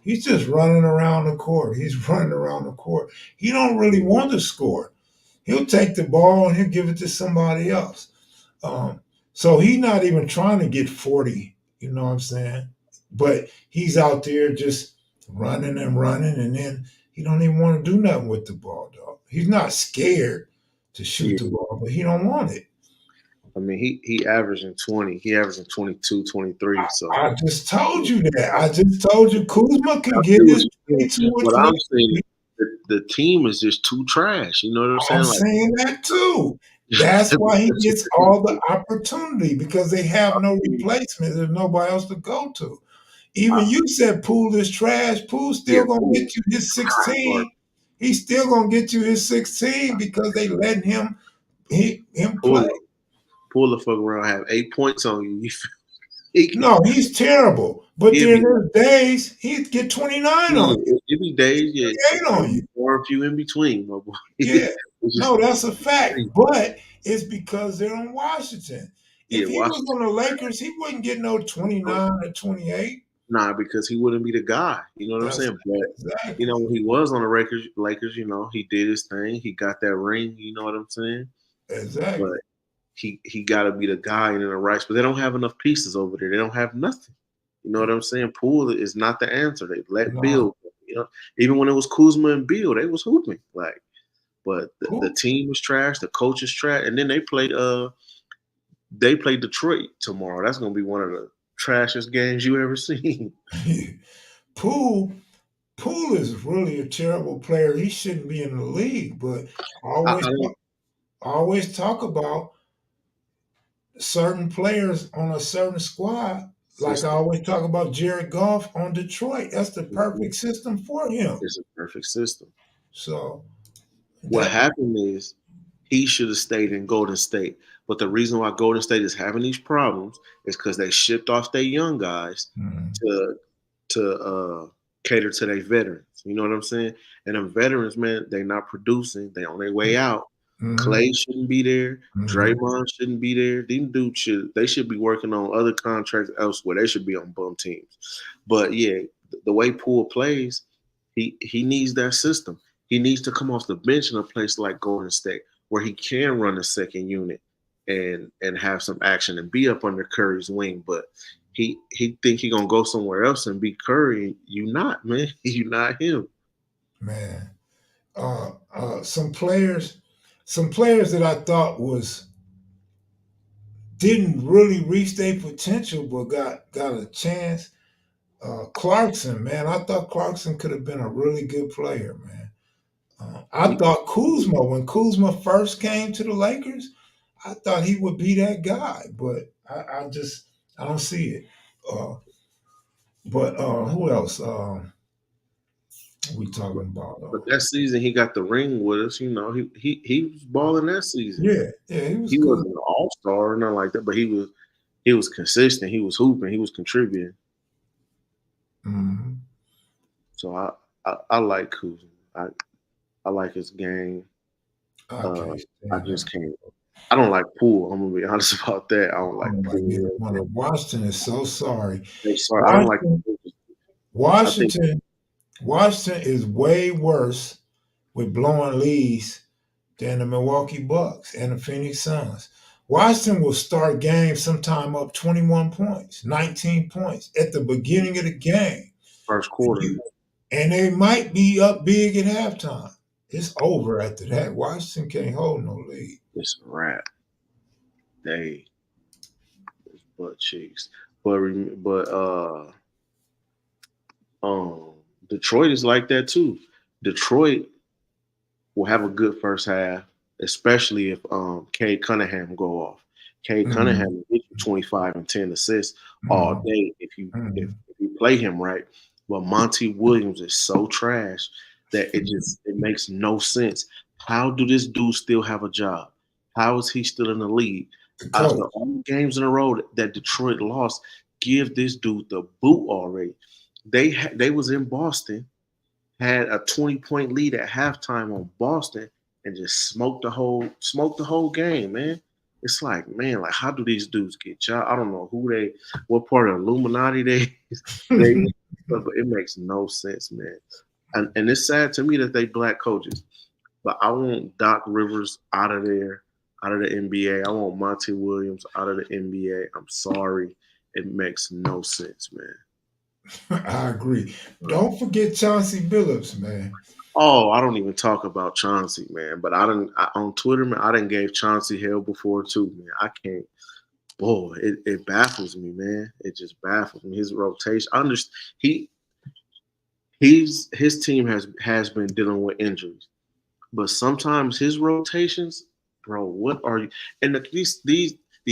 He's just running around the court. He's running around the court. He don't really want to score. He'll take the ball and he'll give it to somebody else. So he's not even trying to get 40, you know what I'm saying? But he's out there just running, and then he don't even want to do nothing with the ball, dog. He's not scared to shoot the ball, but he don't want it. I mean, he averaging 20. He averaging 22, 23. So I just told you that. I just told you Kuzma can get his 22 or what I'm 23. saying, the team is just too trash. You know what I'm saying? I'm saying that too. That's why he gets all the opportunity because they have no replacement. There's nobody else to go to. Even you said Poole is trash. Poole's still gonna get you his 16. He's still gonna get you his 16 because they letting him play. Pull the fuck around, have 8 points on you. No, he's terrible. But there's days he'd get 29 on you. It be days, yeah. 8 on you. Or a few in between, my boy. Yeah. No, that's a fact. But it's because they're on Washington. If he was on the Lakers, he wouldn't get no 29 or 28. Nah, because he wouldn't be the guy. You know what I'm saying? But exactly. you know, when he was on the Lakers, you know, he did his thing. He got that ring. You know what I'm saying? Exactly. But he got to be the guy in the right. But they don't have enough pieces over there. They don't have nothing. You know what I'm saying? Poole is not the answer. They let Bill. You know, even when it was Kuzma and Bill, they was hooping like. But the team was trash. The coach is trash. And then they play Detroit tomorrow. That's gonna be one of the trashiest games you ever seen. Poole is really a terrible player. He shouldn't be in the league. But I always talk about certain players on a certain squad. Like I always talk about Jared Goff on Detroit. That's the perfect system for him. It's a perfect system. So what happened is he should have stayed in Golden State. But the reason why Golden State is having these problems is because they shipped off their young guys to cater to their veterans. You know what I'm saying? And them veterans, man, they not producing. They on their way out. Clay shouldn't be there. Draymond shouldn't be there. These dudes should be working on other contracts elsewhere. They should be on bum teams. But yeah, the way Poole plays, he needs that system. He needs to come off the bench in a place like Golden State where he can run a second unit and have some action and be up under Curry's wing. But he think he gonna go somewhere else and be Curry. You not, man. You not him. Man. Some players that I thought didn't really reach their potential but got a chance. Clarkson, man. I thought Clarkson could have been a really good player, man. I thought Kuzma, when Kuzma first came to the Lakers, I thought he would be that guy, but I don't see it. But who else? We talking about? But that season he got the ring with us. You know, he was balling that season. Yeah, he was. He wasn't an all-star or nothing like that, but he was consistent. He was hooping. He was contributing. Mm-hmm. So I like Kuzma. I like his game. I just can't. I don't like Poole. I'm gonna be honest about that. I don't like Poole. Washington is so sorry. They're sorry. I don't like Washington. Washington is way worse with blowing leads than the Milwaukee Bucks and the Phoenix Suns. Washington will start games sometime up 21 points, 19 points at the beginning of the game. First quarter. And they might be up big at halftime. it's over after that. Washington can't hold no lead. It's a wrap. They butt cheeks. But um Detroit is like that too. Detroit will have a good first half, especially if Cade Cunningham go off. Cade Cunningham will get you 25 and 10 assists all day if you play him right. But Monty Williams is so trash that it makes no sense. How do this dude still have a job? How is he still in the league? After all the games in a row that Detroit lost, give this dude the boot already. They was in Boston, had a 20-point lead at halftime on Boston, and just smoked the whole game, man. It's like, man, like how do these dudes get jobs? I don't know what part of Illuminati they but it makes no sense, man. And it's sad to me that they black coaches. But I want Doc Rivers out of there, out of the NBA. I want Monty Williams out of the NBA. I'm sorry. It makes no sense, man. I agree. Don't forget Chauncey Billups, man. Oh, I don't even talk about Chauncey, man. But on Twitter, man, I done gave Chauncey hell before too, man. I can't. Boy, it baffles me, man. It just baffles me. His rotation. I understand. His team has been dealing with injuries, but sometimes his rotations, bro. What are you? And these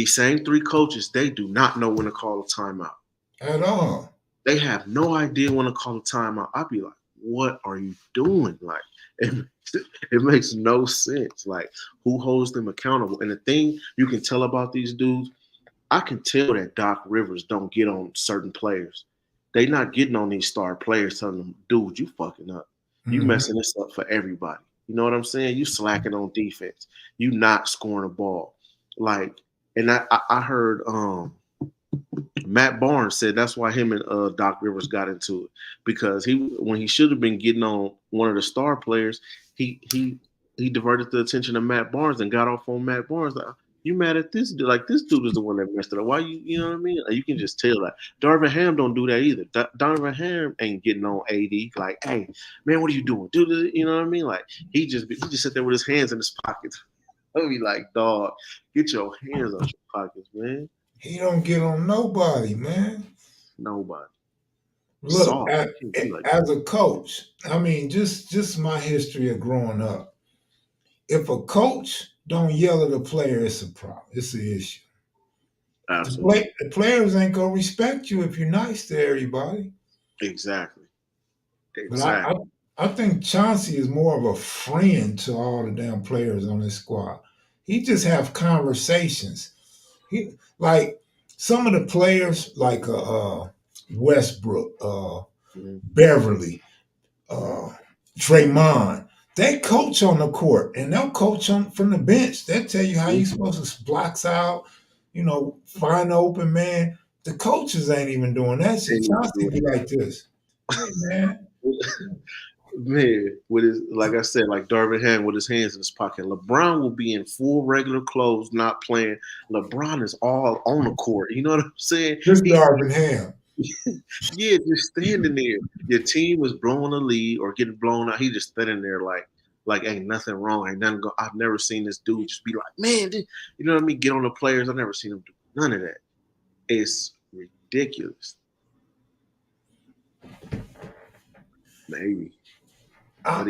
same three coaches, they do not know when to call a timeout at all. They have no idea when to call a timeout. I'd be like, what are you doing? Like, it makes no sense. Like, who holds them accountable? And the thing you can tell about these dudes, I can tell that Doc Rivers don't get on certain players. They not getting on these star players telling them, dude, you fucking up. You messing this up for everybody. You know what I'm saying? You slacking on defense. You not scoring a ball. Like, and I heard Matt Barnes said that's why him and Doc Rivers got into it, because when he should have been getting on one of the star players, he diverted the attention of Matt Barnes and got off on Matt Barnes. Like, you mad at this dude? Like, this dude is the one that messed it up. Why you know what I mean? Like, you can just tell. Like, Darvin Ham don't do that either. Darvin Ham ain't getting on AD. Like, hey man, what are you doing? Dude, you know what I mean? Like, he just sit there with his hands in his pockets. I'll be like, dog, get your hands out your pockets, man. He don't get on nobody, man. Nobody. Look, as a coach, I mean, just my history of growing up. If a coach don't yell at a player, it's a problem. It's an issue. Absolutely. The players ain't gonna respect you if you're nice to everybody. Exactly. But I think Chauncey is more of a friend to all the damn players on this squad. He just have conversations. He like some of the players, like Westbrook, Beverly, Draymond. They coach on the court, and they'll coach from the bench. They'll tell you how you're supposed to blocks out, find the open man. The coaches ain't even doing that shit. Chauncey be like this. Hey, man. Man, with his, like I said, like Darvin Ham with his hands in his pocket. LeBron will be in full regular clothes, not playing. LeBron is all on the court. You know what I'm saying? Just Darvin Ham. Yeah, just standing there. Your team was blowing a lead or getting blown out. He just standing there like ain't nothing wrong. Ain't nothing. I've never seen this dude just be like, man, you know what I mean? Get on the players. I've never seen him do none of that. It's ridiculous. Maybe. I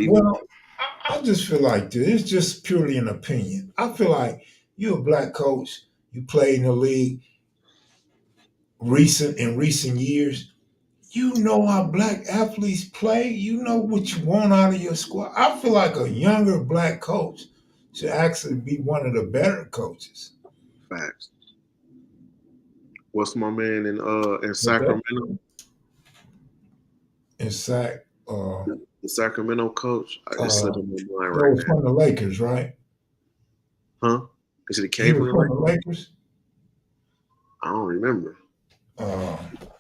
just feel like this. It's just purely an opinion. I feel like you're a black coach. You played in the league in recent years. You know how black athletes play. You know what you want out of your squad. I feel like a younger black coach should actually be one of the better coaches. Facts. What's my man in Sacramento? The Sacramento coach. It's slipping my mind right now. From the Lakers, right? Huh? Is it came from the Lakers? I don't remember.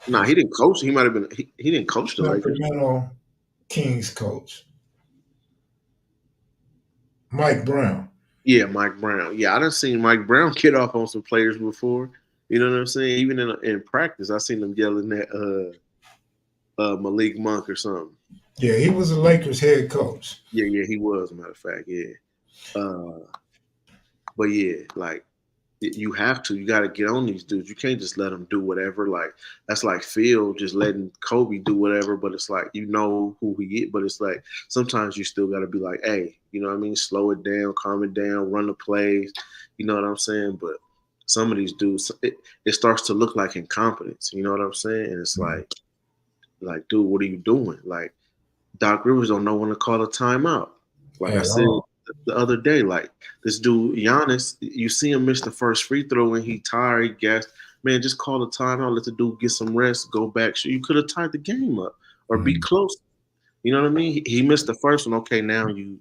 Nah, he didn't coach. He might have been. He didn't coach the Lakers. Sacramento Kings coach, Mike Brown. Yeah, Mike Brown. Yeah, I done seen Mike Brown get off on some players before. You know what I'm saying? Even in practice, I seen him yelling at Malik Monk or something. Yeah, he was the Lakers head coach. Yeah, he was. Matter of fact, yeah. Uh, but yeah, like you have to. You got to get on these dudes. You can't just let them do whatever. Like that's like Phil just letting Kobe do whatever. But it's like you know who he is. But it's like sometimes you still got to be like, hey, you know what I mean? Slow it down, calm it down, run the plays. You know what I'm saying? But some of these dudes, it starts to look like incompetence. You know what I'm saying? And it's like, dude, what are you doing? Like Doc Rivers don't know when to call a timeout. Like I At said all. the other day, like this dude Giannis, you see him miss the first free throw and he tired, he gassed. Man, just call a timeout, let the dude get some rest, go back. So you could have tied the game up or be close. You know what I mean? He missed the first one. Okay, now you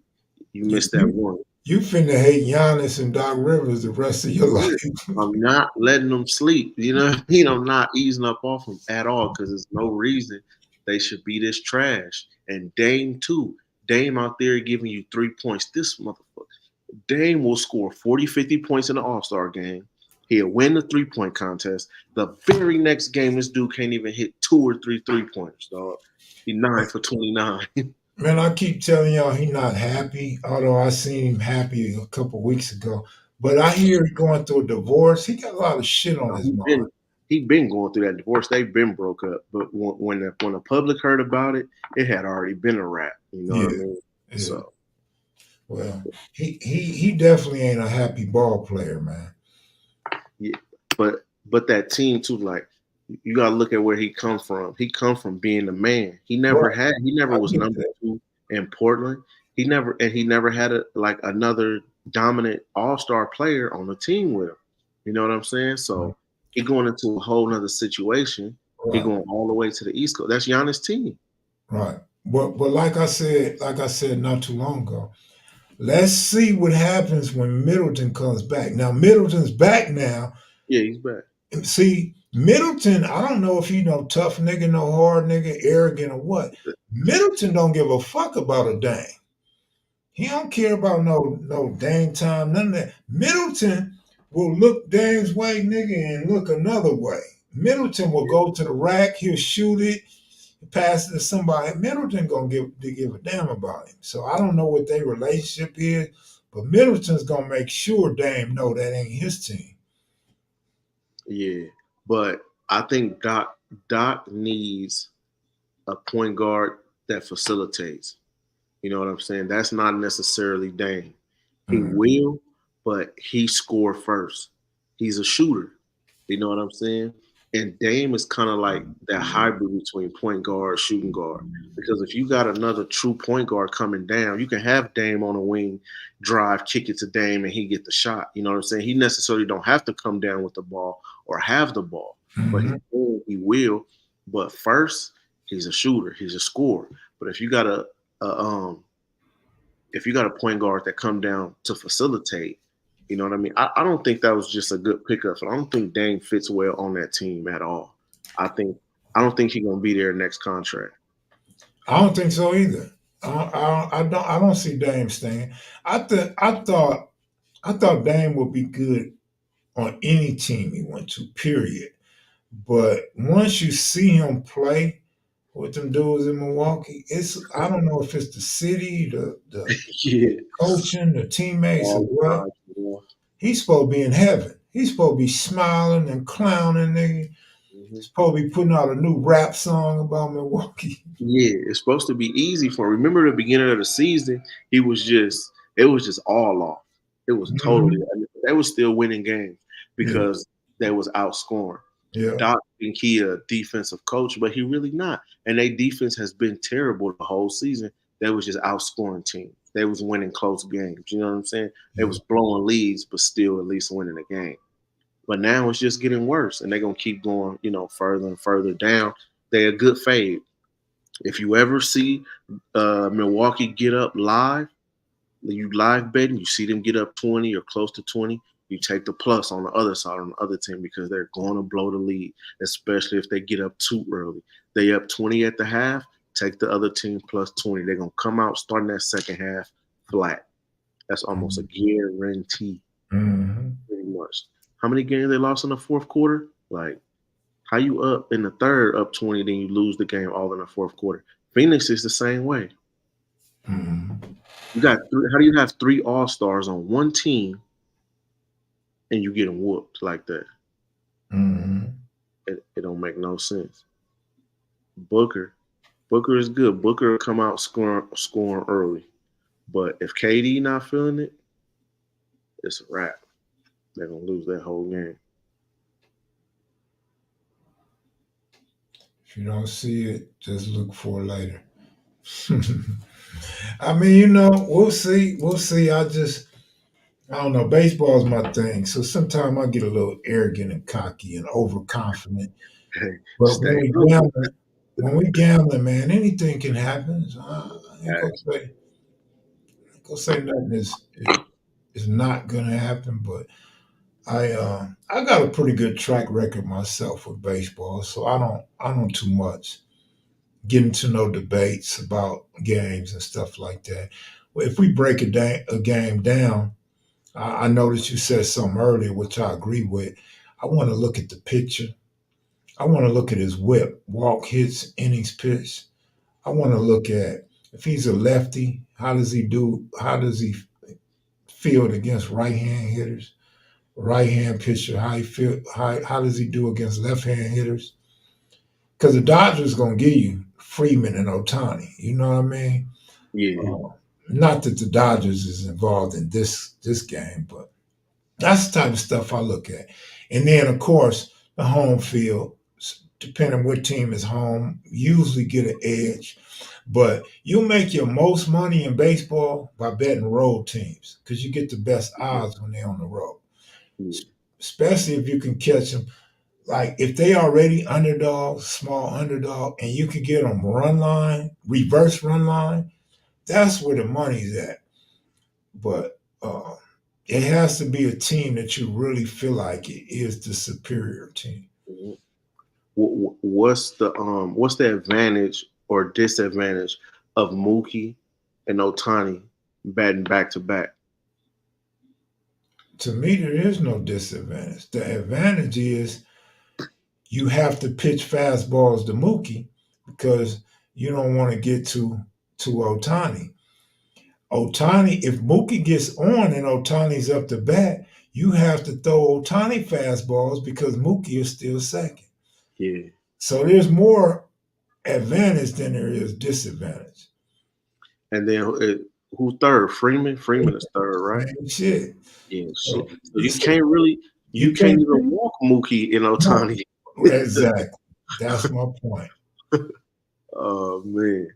You, missed that you, one. you finna hate Giannis and Doc Rivers the rest of your life. Yeah. I'm not letting them sleep. You know what I mean? I'm not easing up off them at all because there's no reason they should be this trash. And Dame, too. Dame out there giving you 3 points. This motherfucker. Dame will score 40, 50 points in the All-Star game. He'll win the three-point contest. The very next game, this dude can't even hit 2 or 3 3-pointers, dog. He's 9 for 29. Man, I keep telling y'all he not happy, although I seen him happy a couple weeks ago. But I hear he going through a divorce. He got a lot of shit on his he mind. been he been going through that divorce. They've been broke up, but when the public heard about it, it had already been a wrap. You know what I Yeah, mean? yeah. So Well, he definitely ain't a happy ball player, man. yeah, but that team too, like you gotta look at where he come from. He come from being the man. He never Right. had. He never I was get number that. 2 in Portland. He never had like another dominant all-star player on the team with him. You know what I'm saying? So he going into a whole nother situation. He Right, going all the way to the East Coast. That's Giannis' team. right. But like I said not too long ago, let's see what happens when Middleton comes back. Now Middleton's back now. Yeah, he's back. See, Middleton, I don't know if he no tough nigga, no hard nigga, arrogant or what. Middleton don't give a fuck about a dang. He don't care about no dang time, none of that. Middleton will look Dame's way, nigga, and look another way. Middleton will go to the rack, he'll shoot it, pass it to somebody. Middleton gonna give a damn about him. So I don't know what their relationship is, but Middleton's gonna make sure Dame know that ain't his team. Yeah, but I think Doc needs a point guard that facilitates. You know what I'm saying? That's not necessarily Dame. He Mhm. will, but he score first. He's a shooter. You know what I'm saying? And Dame is kind of like that hybrid between point guard, shooting guard. Because if you got another true point guard coming down, you can have Dame on a wing, drive, kick it to Dame, and he get the shot. You know what I'm saying? He necessarily don't have to come down with the ball or have the ball, but Mhm. he will. But first, he's a shooter. He's a scorer. But a if you got a point guard that come down to facilitate, you know what I mean? I don't think that was just a good pickup. So I don't think Dame fits well on that team at all. I think I don't think he's gonna be there next contract. I don't think so either. I don't see Dame staying. I thought Dame would be good on any team he went to. Period. But once you see him play with them dudes in Milwaukee, I don't know if it's the city, the Yeah, coaching, the teammates, or all the what. time. You He's supposed to be in heaven. He's supposed to be smiling and clowning, nigga. know? Supposed to be putting out a new rap song about Milwaukee. Yeah, it's supposed to be easy for him. Remember the beginning of the season, it was just all off. It was totally Mhm. I mean, they were still winning games Yeah, because they was outscoring. yeah, Doc think he a defensive coach, but he really not. And their defense has been terrible the whole season. They was just outscoring teams. They was winning close games. You know what I'm saying? They yeah. was blowing leads, but still at least winning the game. But now it's just getting worse, and they're gonna keep going, further and further down. They're a good fade. If you ever see Milwaukee get up live, you live betting, you see them get up 20 or close to 20, you take the plus on the other side on the other team because they're going to blow the lead, especially if they get up too early. They up 20 at the half, take the other team plus 20. They're going to come out starting that second half flat. That's almost a guarantee, Mhm. pretty much. How many games they lost in the fourth quarter? Like, how you up in the third up 20, then you lose the game all in the fourth quarter? Phoenix is the same way. You got how do you have 3 All-Stars on one team and you get them whooped like that? It don't make no sense. Booker is good. Booker will come out scoring early, but if KD not feeling it, it's a wrap. They're gonna lose that whole game. If you don't see it, just look for it later. I mean, we'll see. We'll see. I don't know. Baseball's my thing. So sometimes I get a little arrogant and cocky and overconfident. Hey, But when we gambling, man, anything can happen. So I ain't gonna say nothing is not gonna happen. But I got a pretty good track record myself with baseball, so I don't too much get into no debates about games and stuff like that. Well, if we break a game down, I noticed you said something earlier, which I agree with. I want to look at the picture. I want to look at his whip, walk, hits, innings pitched. I want to look at if he's a lefty, how does he do? How does he field against right-hand hitters? Right-hand pitcher, how he feel? How does he do against left-hand hitters? Because the Dodgers gonna give you Freeman and Ohtani. You know what I mean? Yeah. Not that the Dodgers is involved in this game, but that's the type of stuff I look at. And then, of course, the home field, depending on what team is home, usually get an edge. But you make your most money in baseball by betting road teams because you get the best odds when they're on the road, especially if you can catch them. Like if they already underdog, small underdog, and you can get them run line, reverse run line, that's where the money's at. But it has to be a team that you really feel like it is the superior team. What's the advantage or disadvantage of Mookie and Ohtani batting back to back? To me, there is no disadvantage. The advantage is you have to pitch fastballs to Mookie because you don't want to get to Ohtani. Ohtani, if Mookie gets on and Ohtani's up to bat, you have to throw Ohtani fastballs because Mookie is still second. Yeah. So there's more advantage than there is disadvantage. And then who third? Freeman? Freeman is third, right? Man, shit. Yeah, shit. So you can't even walk Mookie and Ohtani. No, exactly. That's my point. Oh, man.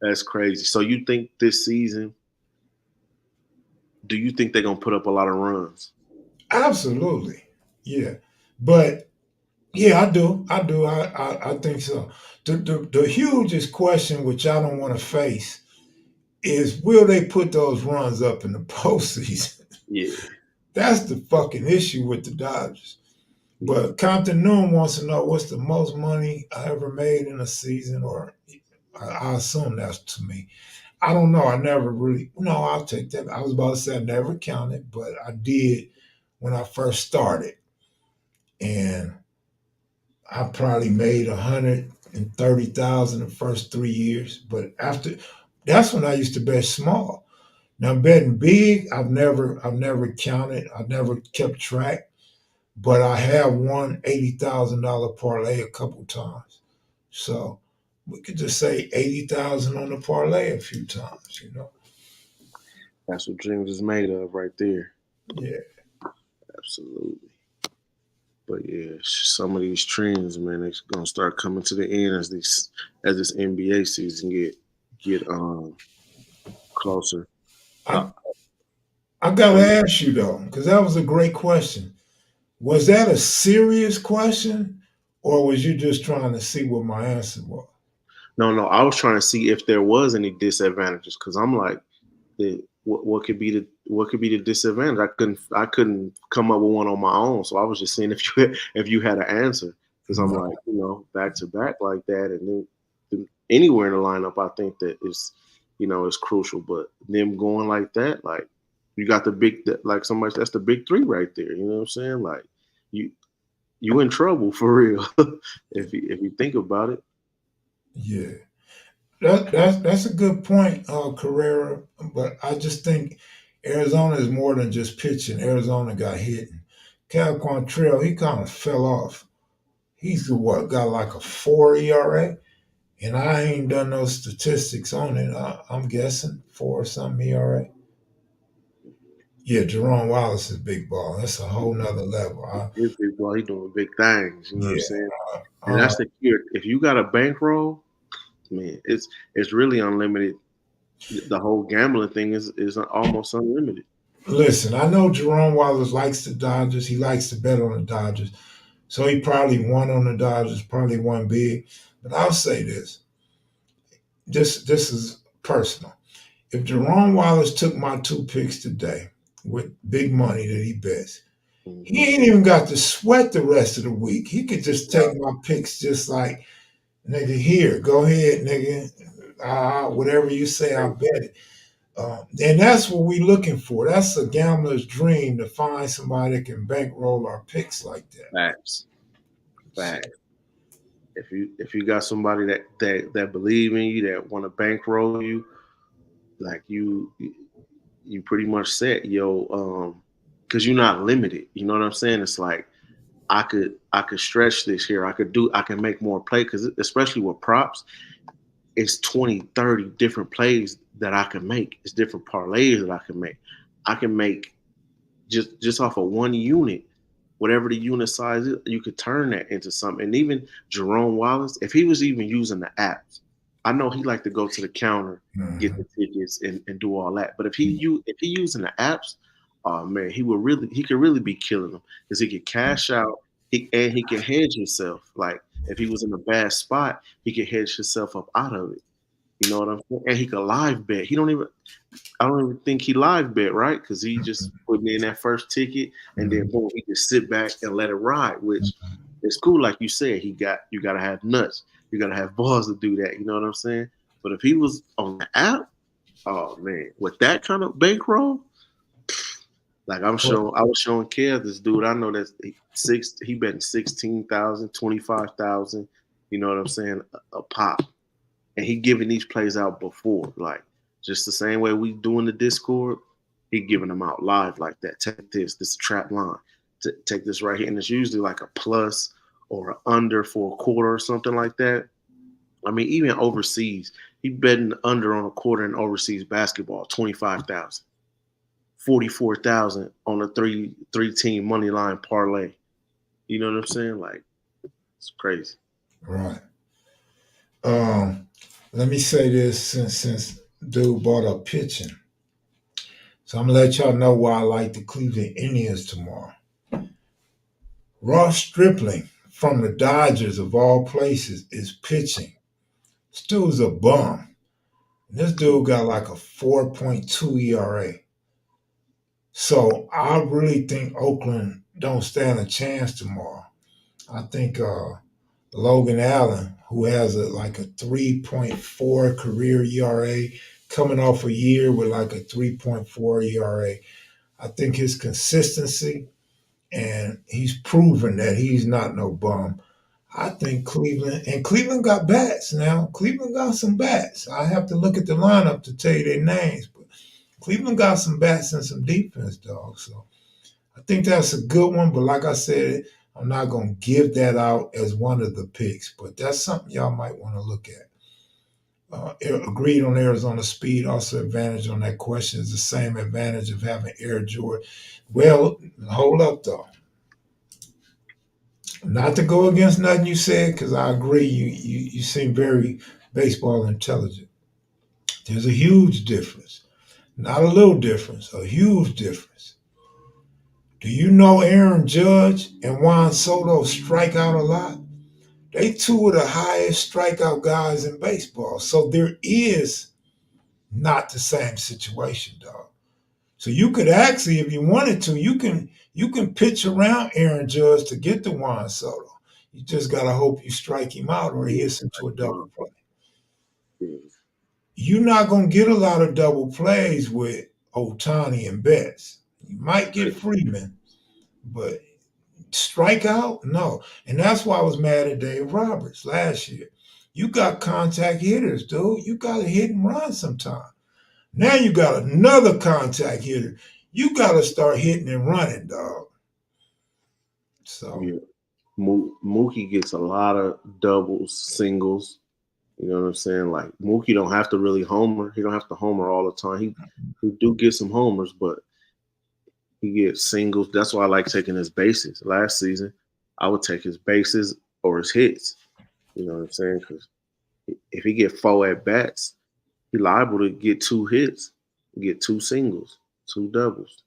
That's crazy. So you think this season, do you think they're going to put up a lot of runs? Absolutely. Yeah. But, yeah, I do. I think so. The hugest question, which I don't want to face, is will they put those runs up in the postseason? Yeah. That's the fucking issue with the Dodgers. But Compton Noon wants to know what's the most money I ever made in a season, or I assume that's to me. I don't know. I never really, no, I'll take that. I was about to say I never counted, but I did when I first started. And I probably made 130,000 the first 3 years. But after, that's when I used to bet small. Now betting big, I've never counted. I've never kept track. But I have won $80,000 parlay a couple times. So we could just say 80,000 on the parlay a few times, That's what dreams is made of right there. Yeah. Absolutely. But yeah, some of these trends, man, it's gonna start coming to the end as this NBA season get closer. I gotta ask you though, because that was a great question. Was that a serious question, or was you just trying to see what my answer was? No, I was trying to see if there was any disadvantages because I'm like, what could be the disadvantage? I couldn't come up with one on my own, so I was just seeing if you had an answer because I'm like, back to back like that, and then anywhere in the lineup, I think that is crucial. But them going like that, like. You got like somebody that's the big three right there. You know what I'm saying? Like you in trouble for real if you think about it. Yeah, That's a good point, Carrera. But I just think Arizona is more than just pitching. Arizona got hit. Cal Quantrill, he kind of fell off. He's what got like a 4 ERA, and I ain't done no statistics on it. I'm guessing 4 something ERA. Yeah, Jerome Wallace is big ball. That's a whole nother level. This big boy, he doing big things. You know what I'm Yeah. saying? And Uh, that's the key. If you got a bankroll, man, it's really unlimited. The whole gambling thing is almost unlimited. Listen, I know Jerome Wallace likes the Dodgers. He likes to bet on the Dodgers. So he probably won on the Dodgers, probably won big. But I'll say this. This is personal. If Jerome Wallace took my 2 picks today with big money that he bets, he Mhm. ain't even got to sweat the rest of the week. He could just take my picks just like, nigga, here, go ahead, nigga. Whatever you say, I'll bet it. And that's what we're looking for. That's a gambler's dream to find somebody that can bankroll our picks like that. Facts, So, facts. If you got somebody that believe in you, that want to bankroll you, like you pretty much set because you're not limited. You know what I'm saying? It's like I could stretch this here. I can make more play because especially with props, it's 20, 30 different plays that I can make. It's different parlays that I can make. I can make just off of one unit, whatever the unit size is, you could turn that into something. And even Jerome Wallace, if he was even using the apps, I know he like to go to the counter, get the mhm. tickets, and do all that. But if he using the apps, oh man, he could really be killing them because he could cash out, and he can hedge himself. Like if he was in a bad spot, he could hedge himself up out of it. You know what I'm saying? And he could live bet. I don't even think he live bet, right? Because he just put me in that first ticket, and then boom, he just sit back and let it ride, which is cool. Like you said, you gotta have nuts, you gotta have balls to do that. You know what I'm saying? But if he was on the app, oh man, with that kind of bankroll, like I was showing Kev, this dude I know that's he betting 16,000, 25,000. You know what I'm saying? A pop, and he giving these plays out before, like just the same way we do in the Discord. He giving them out live like that. Take this trap line. Take this right here, and it's usually like a plus or an under for a quarter or something like that. I mean, even overseas, he betting under on a quarter in overseas basketball, 25,000, 44,000 on a three team money line parlay. You know what I'm saying? Like it's crazy. Right. Um, Let me say this since dude brought up pitching. So I'm gonna let y'all know why I like the Cleveland Indians tomorrow. Ross Stripling from the Dodgers of all places is pitching. This dude's a bum. This dude got like a 4.2 ERA. So I really think Oakland don't stand a chance tomorrow. I think Logan Allen, who has like a 3.4 career ERA, coming off a year with like a 3.4 ERA. I think his consistency, and he's proven that he's not no bum. I think Cleveland got bats now. Cleveland got some bats. I have to look at the lineup to tell you their names, but Cleveland got some bats and some defense, dog. So I think that's a good one. But like I said, I'm not going to give that out as one of the picks, but that's something y'all might want to look at. Agreed on Arizona speed. Also, advantage on that question is the same advantage of having Air Jordan. Well, hold up though. Not to go against nothing you said, because I agree. You seem very baseball intelligent. There's a huge difference, not a little difference, a huge difference. Do you know Aaron Judge and Juan Soto strike out a lot? They two of the highest strikeout guys in baseball. So there is not the same situation, dog. So you could actually, if you wanted to, you can pitch around Aaron Judge to get to Juan Soto. You just gotta hope you strike him out or he hits into a double play. You're not gonna get a lot of double plays with Otani and Betts. You might get Freeman, but strikeout, no. And that's why I was mad at Dave Roberts last year. You got contact hitters, dude. You got to hit and run sometime. Now you got another contact hitter. You got to start hitting and running, dog. So Yeah. Mookie gets a lot of doubles, singles. You know what I'm saying? Like Mookie don't have to really homer. He don't have to homer all the time. He do get some homers, but he gets singles. That's why I like taking his bases. Last season, I would take his bases or his hits. You know what I'm saying? Because if he get 4 at bats, he liable to get 2 hits, get 2 singles, 2 doubles.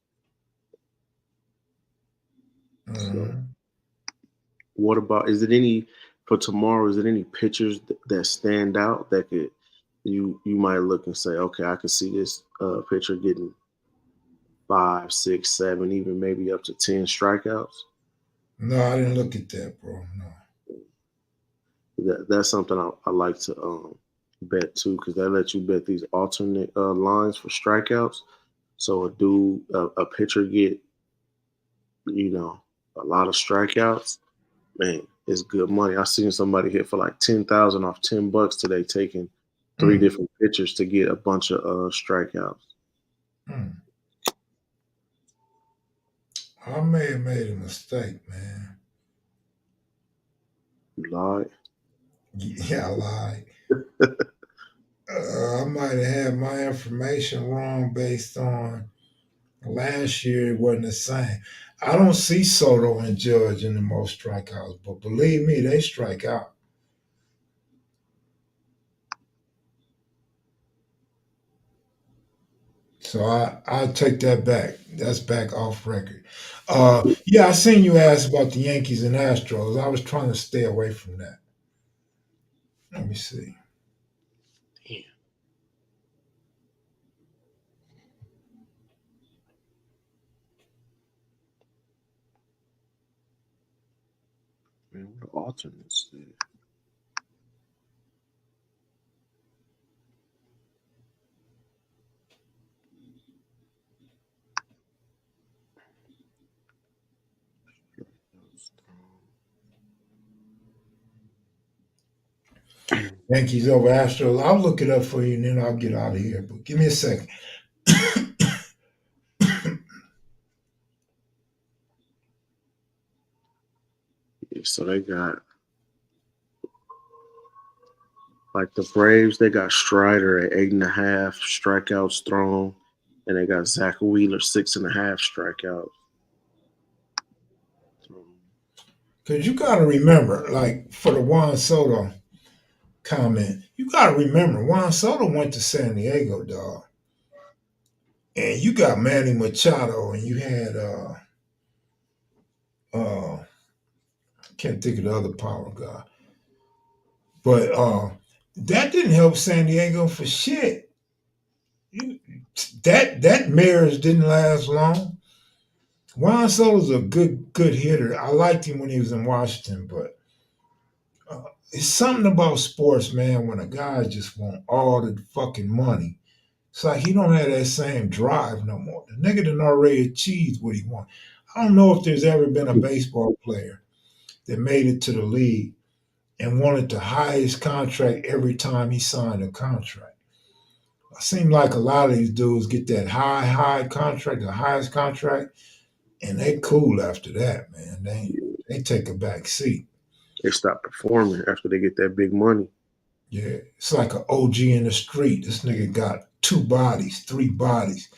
So, what about? Is it any for tomorrow? Is it any pitchers that stand out that could you might look and say, okay, I could see this pitcher getting 5, 6, 7, even maybe up to 10 strikeouts? No, I didn't look at that, bro. No. That's something I like to bet too, because that lets you bet these alternate lines for strikeouts. So a pitcher get, a lot of strikeouts, man, it's good money. I seen somebody hit for like 10,000 off $10 today, taking 3 different pitchers to get a bunch of strikeouts. I may have made a mistake, man. You lied? Yeah, I lied. I might have had my information wrong based on last year. It wasn't the same. I don't see Soto and Judge in the most strikeouts, but believe me, they strike out. So I'll take that back. That's back off record. Yeah, I seen you ask about the Yankees and Astros. I was trying to stay away from that. Let me see. Damn. Man, what are alternates there? Yankees over Astros. I'll look it up for you and then I'll get out of here. But give me a second. Yeah, so they got like the Braves, they got Strider at 8.5 strikeouts thrown, and they got Zach Wheeler 6.5 strikeouts. Because you got to remember, like for the Juan Soto comment, you got to remember Juan Soto went to San Diego, dog. And you got Manny Machado, and you had I can't think of the other power guy, but that didn't help San Diego for shit. That marriage didn't last long. Juan Soto's a good hitter. I liked him when he was in Washington, but it's something about sports, man. When a guy just want all the fucking money, it's like he don't have that same drive no more. The nigga done already achieved what he want. I don't know if there's ever been a baseball player that made it to the league and wanted the highest contract every time he signed a contract. It seems like a lot of these dudes get that high contract, the highest contract, and they cool after that, man. They take a back seat. They stop performing after they get that big money. Yeah, it's like an OG in the street. This nigga got 2 bodies, 3 bodies.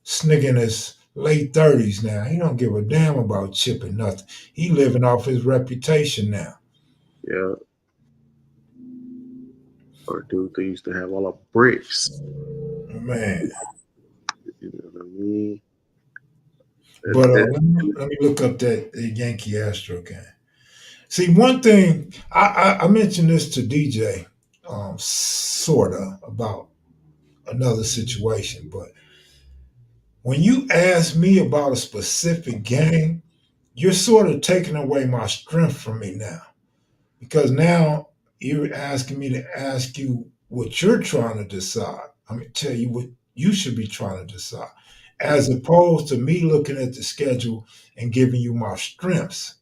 This nigga in his late 30s now. He don't give a damn about chipping nothing. He living off his reputation now. Yeah. Or dude, they used to have all the bricks. Man. You know what I mean? But let me look up that Yankee Astro game. See, one thing, I mentioned this to DJ, sort of, about another situation, but when you ask me about a specific game, you're sort of taking away my strength from me now. Because now you're asking me to ask you what you're trying to decide. I'm going to tell you what you should be trying to decide, as opposed to me looking at the schedule and giving you my strengths.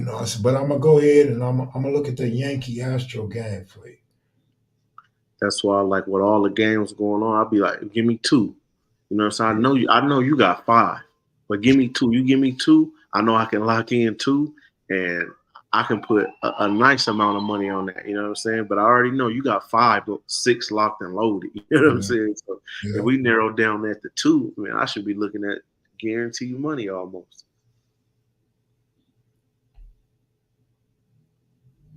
I said, but I'm gonna go ahead and I'm gonna look at the Yankee Astro game for you. That's why, like, with all the games going on, I'll be like, give me two. You know what I'm saying? I know you got five, but give me two. You give me two, I know I can lock in two, and I can put a nice amount of money on that. You know what I'm saying? But I already know you got 6 locked and loaded. You know what I'm saying? So if we narrow down that to two, I mean, I should be looking at guaranteed money almost.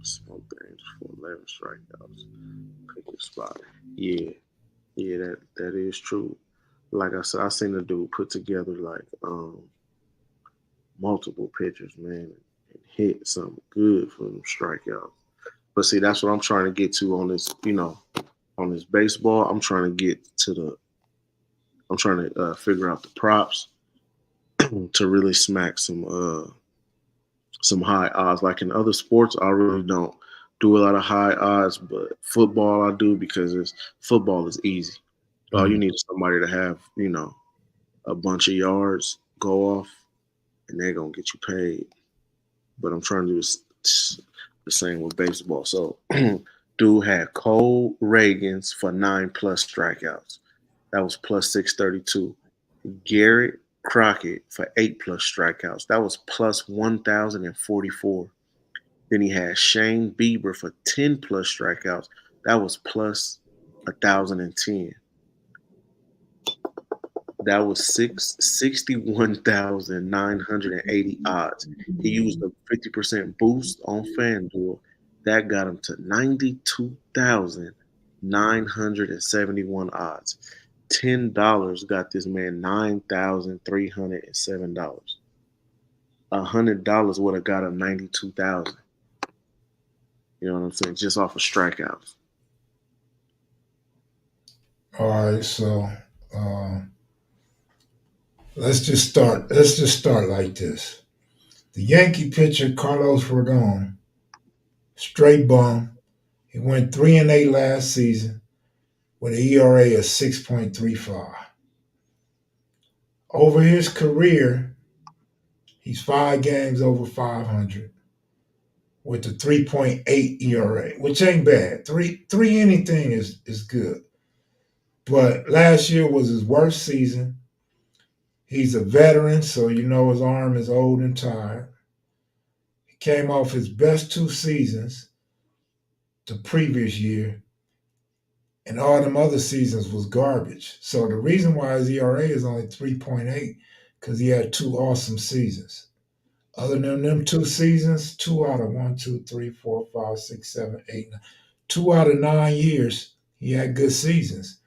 Smoke things for 11 strikeouts. Pick your spot. Yeah, that is true. Like I said, I seen a dude put together like multiple pitchers, man, and hit something good for them strikeouts. But see, that's what I'm trying to get to on this, on this baseball. I'm trying to get to I'm trying to figure out the props to really smack some high odds. Like in other sports, I really don't do a lot of high odds, but football I do because football is easy. All you need is somebody to have, a bunch of yards go off, and they're gonna get you paid. But I'm trying to do the same with baseball. So, dude had Cole Reagans for 9+ strikeouts. That was plus 632. Garrett Crockett for 8+ strikeouts. That was plus 1,044. Then he had Shane Bieber for 10+ strikeouts. That was plus 1,010. That was 61,980 odds. He used a 50% boost on FanDuel. That got him to 92,971 odds. $10 got this man $9,307. $100 would have got him 92,000. You know what I'm saying? Just off of strikeouts. All right, so let's just start like this. The Yankee pitcher Carlos Rodon, straight bum. He went 3-8 last season with an ERA of 6.35. Over his career, he's 5 games over 500 with a 3.8 ERA, which ain't bad. Three anything is good. But last year was his worst season. He's a veteran, so his arm is old and tired. He came off his best 2 seasons the previous year, and all them other seasons was garbage. So the reason why his ERA is only 3.8 because he had 2 awesome seasons. Other than them 2 seasons, 2 out of 1, 2, 3, 4, 5, 6, 7, 8, 9, 2 out of 9 years, he had good seasons.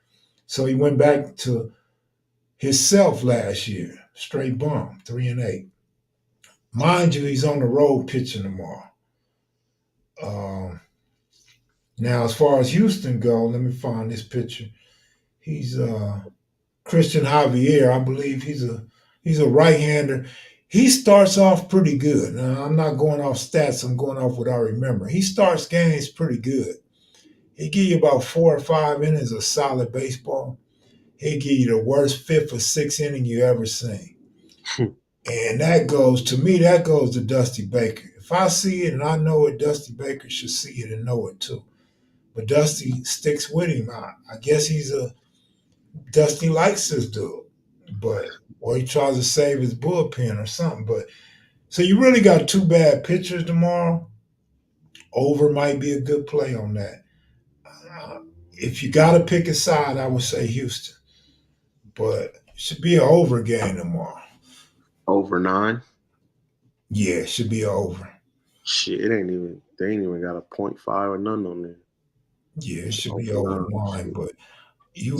So he went back to himself last year, straight bum, 3-8. Mind you, he's on the road pitching tomorrow. Now, as far as Houston go, let me find this picture. He's Christian Javier, I believe he's a right-hander. He starts off pretty good. Now, I'm not going off stats. I'm going off what I remember. He starts games pretty good. He give you about 4 or 5 innings of solid baseball. He'll give you the worst 5th or 6th inning you ever seen. And that goes to Dusty Baker. If I see it and I know it, Dusty Baker should see it and know it too. But Dusty sticks with him. I guess Dusty likes this dude. Or he tries to save his bullpen or something. But so you really got 2 bad pitchers tomorrow. Over might be a good play on that. If you got to pick a side, I would say Houston. But it should be an over game tomorrow. Over 9? Yeah, it should be an over. Shit, they ain't even got a 0.5 or none on there. Yeah, it should be over 9, but you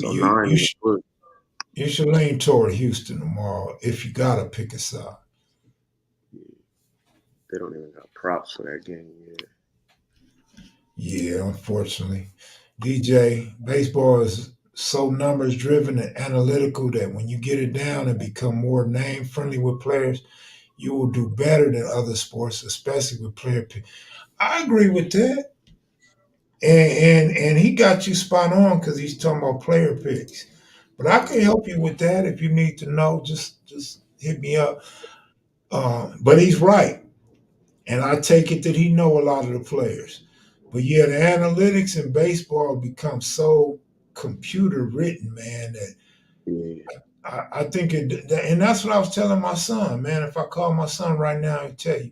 should lean toward Houston tomorrow if you got to pick a side. They don't even got props for that game yet. Yeah, unfortunately. DJ, baseball is so numbers driven and analytical that when you get it down and become more name friendly with players, you will do better than other sports, especially with player pick. I agree with that. And he got you spot on because he's talking about player picks. But I can help you with that if you need to know. Just hit me up. But he's right. and I take it that he know a lot of the players. But yeah, the analytics in baseball become so computer written, man, that Yeah, I think and that's what I was telling my son, man. If I call my son right now and tell you,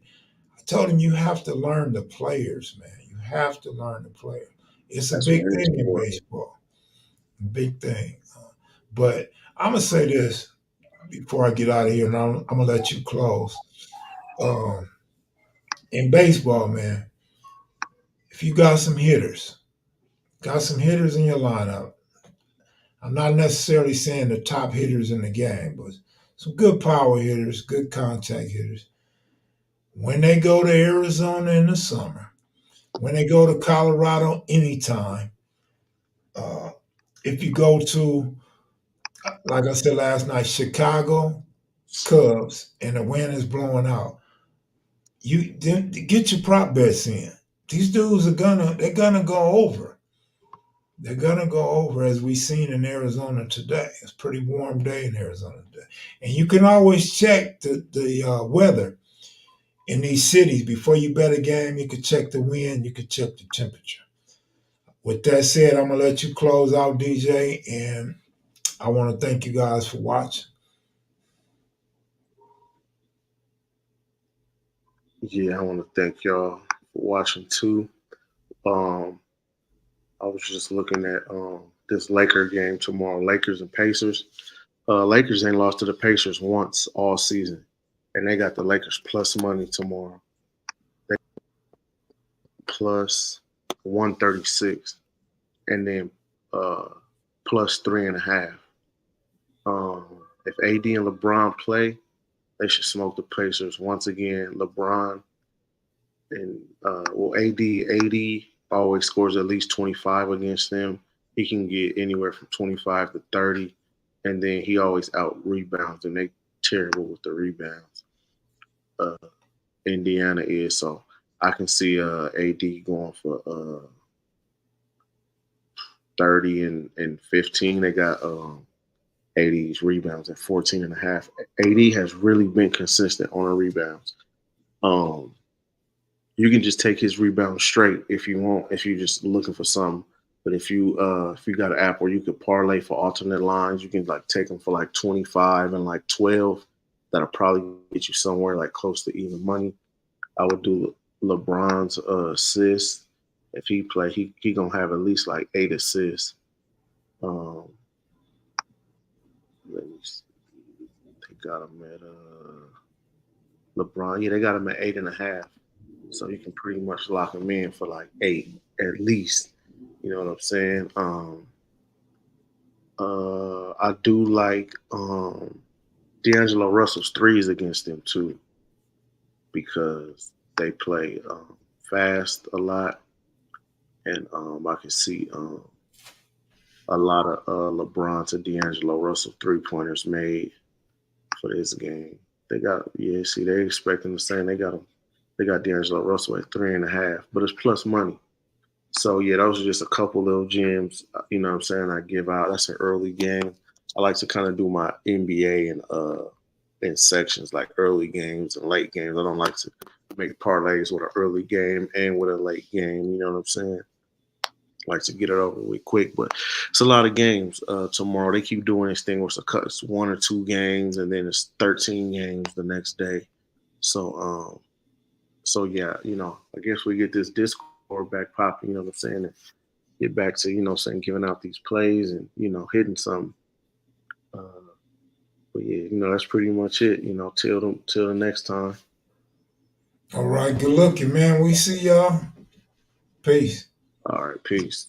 I told him you have to learn the players, man. You have to learn the players. It's a that's big very thing in important. baseball, big thing. But I'm gonna say this before I get out of here, and I'm gonna let you close. Um, in baseball, man, if you got some hitters in your lineup. I'm not necessarily saying the top hitters in the game, but some good power hitters, good contact hitters. When they go to Arizona in the summer, when they go to Colorado anytime, uh, if you go to, like I said last night, Chicago Cubs and the wind is blowing out, you then get your prop bets in. These dudes they're gonna go over. They're gonna go over as we seen in Arizona today. It's a pretty warm day in Arizona today, and you can always check the weather in these cities before you bet a game. You can check the wind. You can check the temperature. With that said, I'm gonna let you close out, DJ, and I want to thank you guys for watching. Yeah, I want to thank y'all for watching too. Um, I was just looking at this Laker game tomorrow, Lakers and Pacers. Lakers ain't lost to the Pacers once all season, and they got the Lakers plus money tomorrow. They plus 136, and then plus 3.5. If AD and LeBron play, they should smoke the Pacers once again. LeBron and AD always scores at least 25 against them. He can get anywhere from 25 to 30, and then he always out rebounds, and they terrible with the rebounds. Uh, Indiana is so. I can see AD going for 30 and 15. They got 80's rebounds at 14 and a half. AD has really been consistent on the rebounds. You can just take his rebound straight if you want, if you're just looking for something. But if you got an app where you could parlay for alternate lines, you can like take them for like 25 and like 12. That'll probably get you somewhere like close to even money. I would do LeBron's assists. If he play, he gonna have at least like 8 assists. Let me see. They got him at LeBron. Yeah, they got him at 8.5. So you can pretty much lock him in for like 8 at least. You know what I'm saying? I do like D'Angelo Russell's threes against them too, because they play fast a lot, and I can see a lot of LeBron to D'Angelo Russell 3-pointers made for this game. They got they're expecting the same. They got D'Angelo Russell at 3.5, but it's plus money. So yeah, those are just a couple little gems. You know what I'm saying? I give out. That's an early game. I like to kind of do my NBA and in sections, like early games and late games. I don't like to make parlays with an early game and with a late game. You know what I'm saying? Like to get it over with quick, but it's a lot of games tomorrow. They keep doing this thing where it's 1 or 2 games, and then it's 13 games the next day. So yeah, I guess we get this Discord back popping. You know what I'm saying? And get back to giving out these plays and hitting something. But yeah, that's pretty much it. Till the next time. All right, good looking, man. We see y'all. Peace. All right, peace.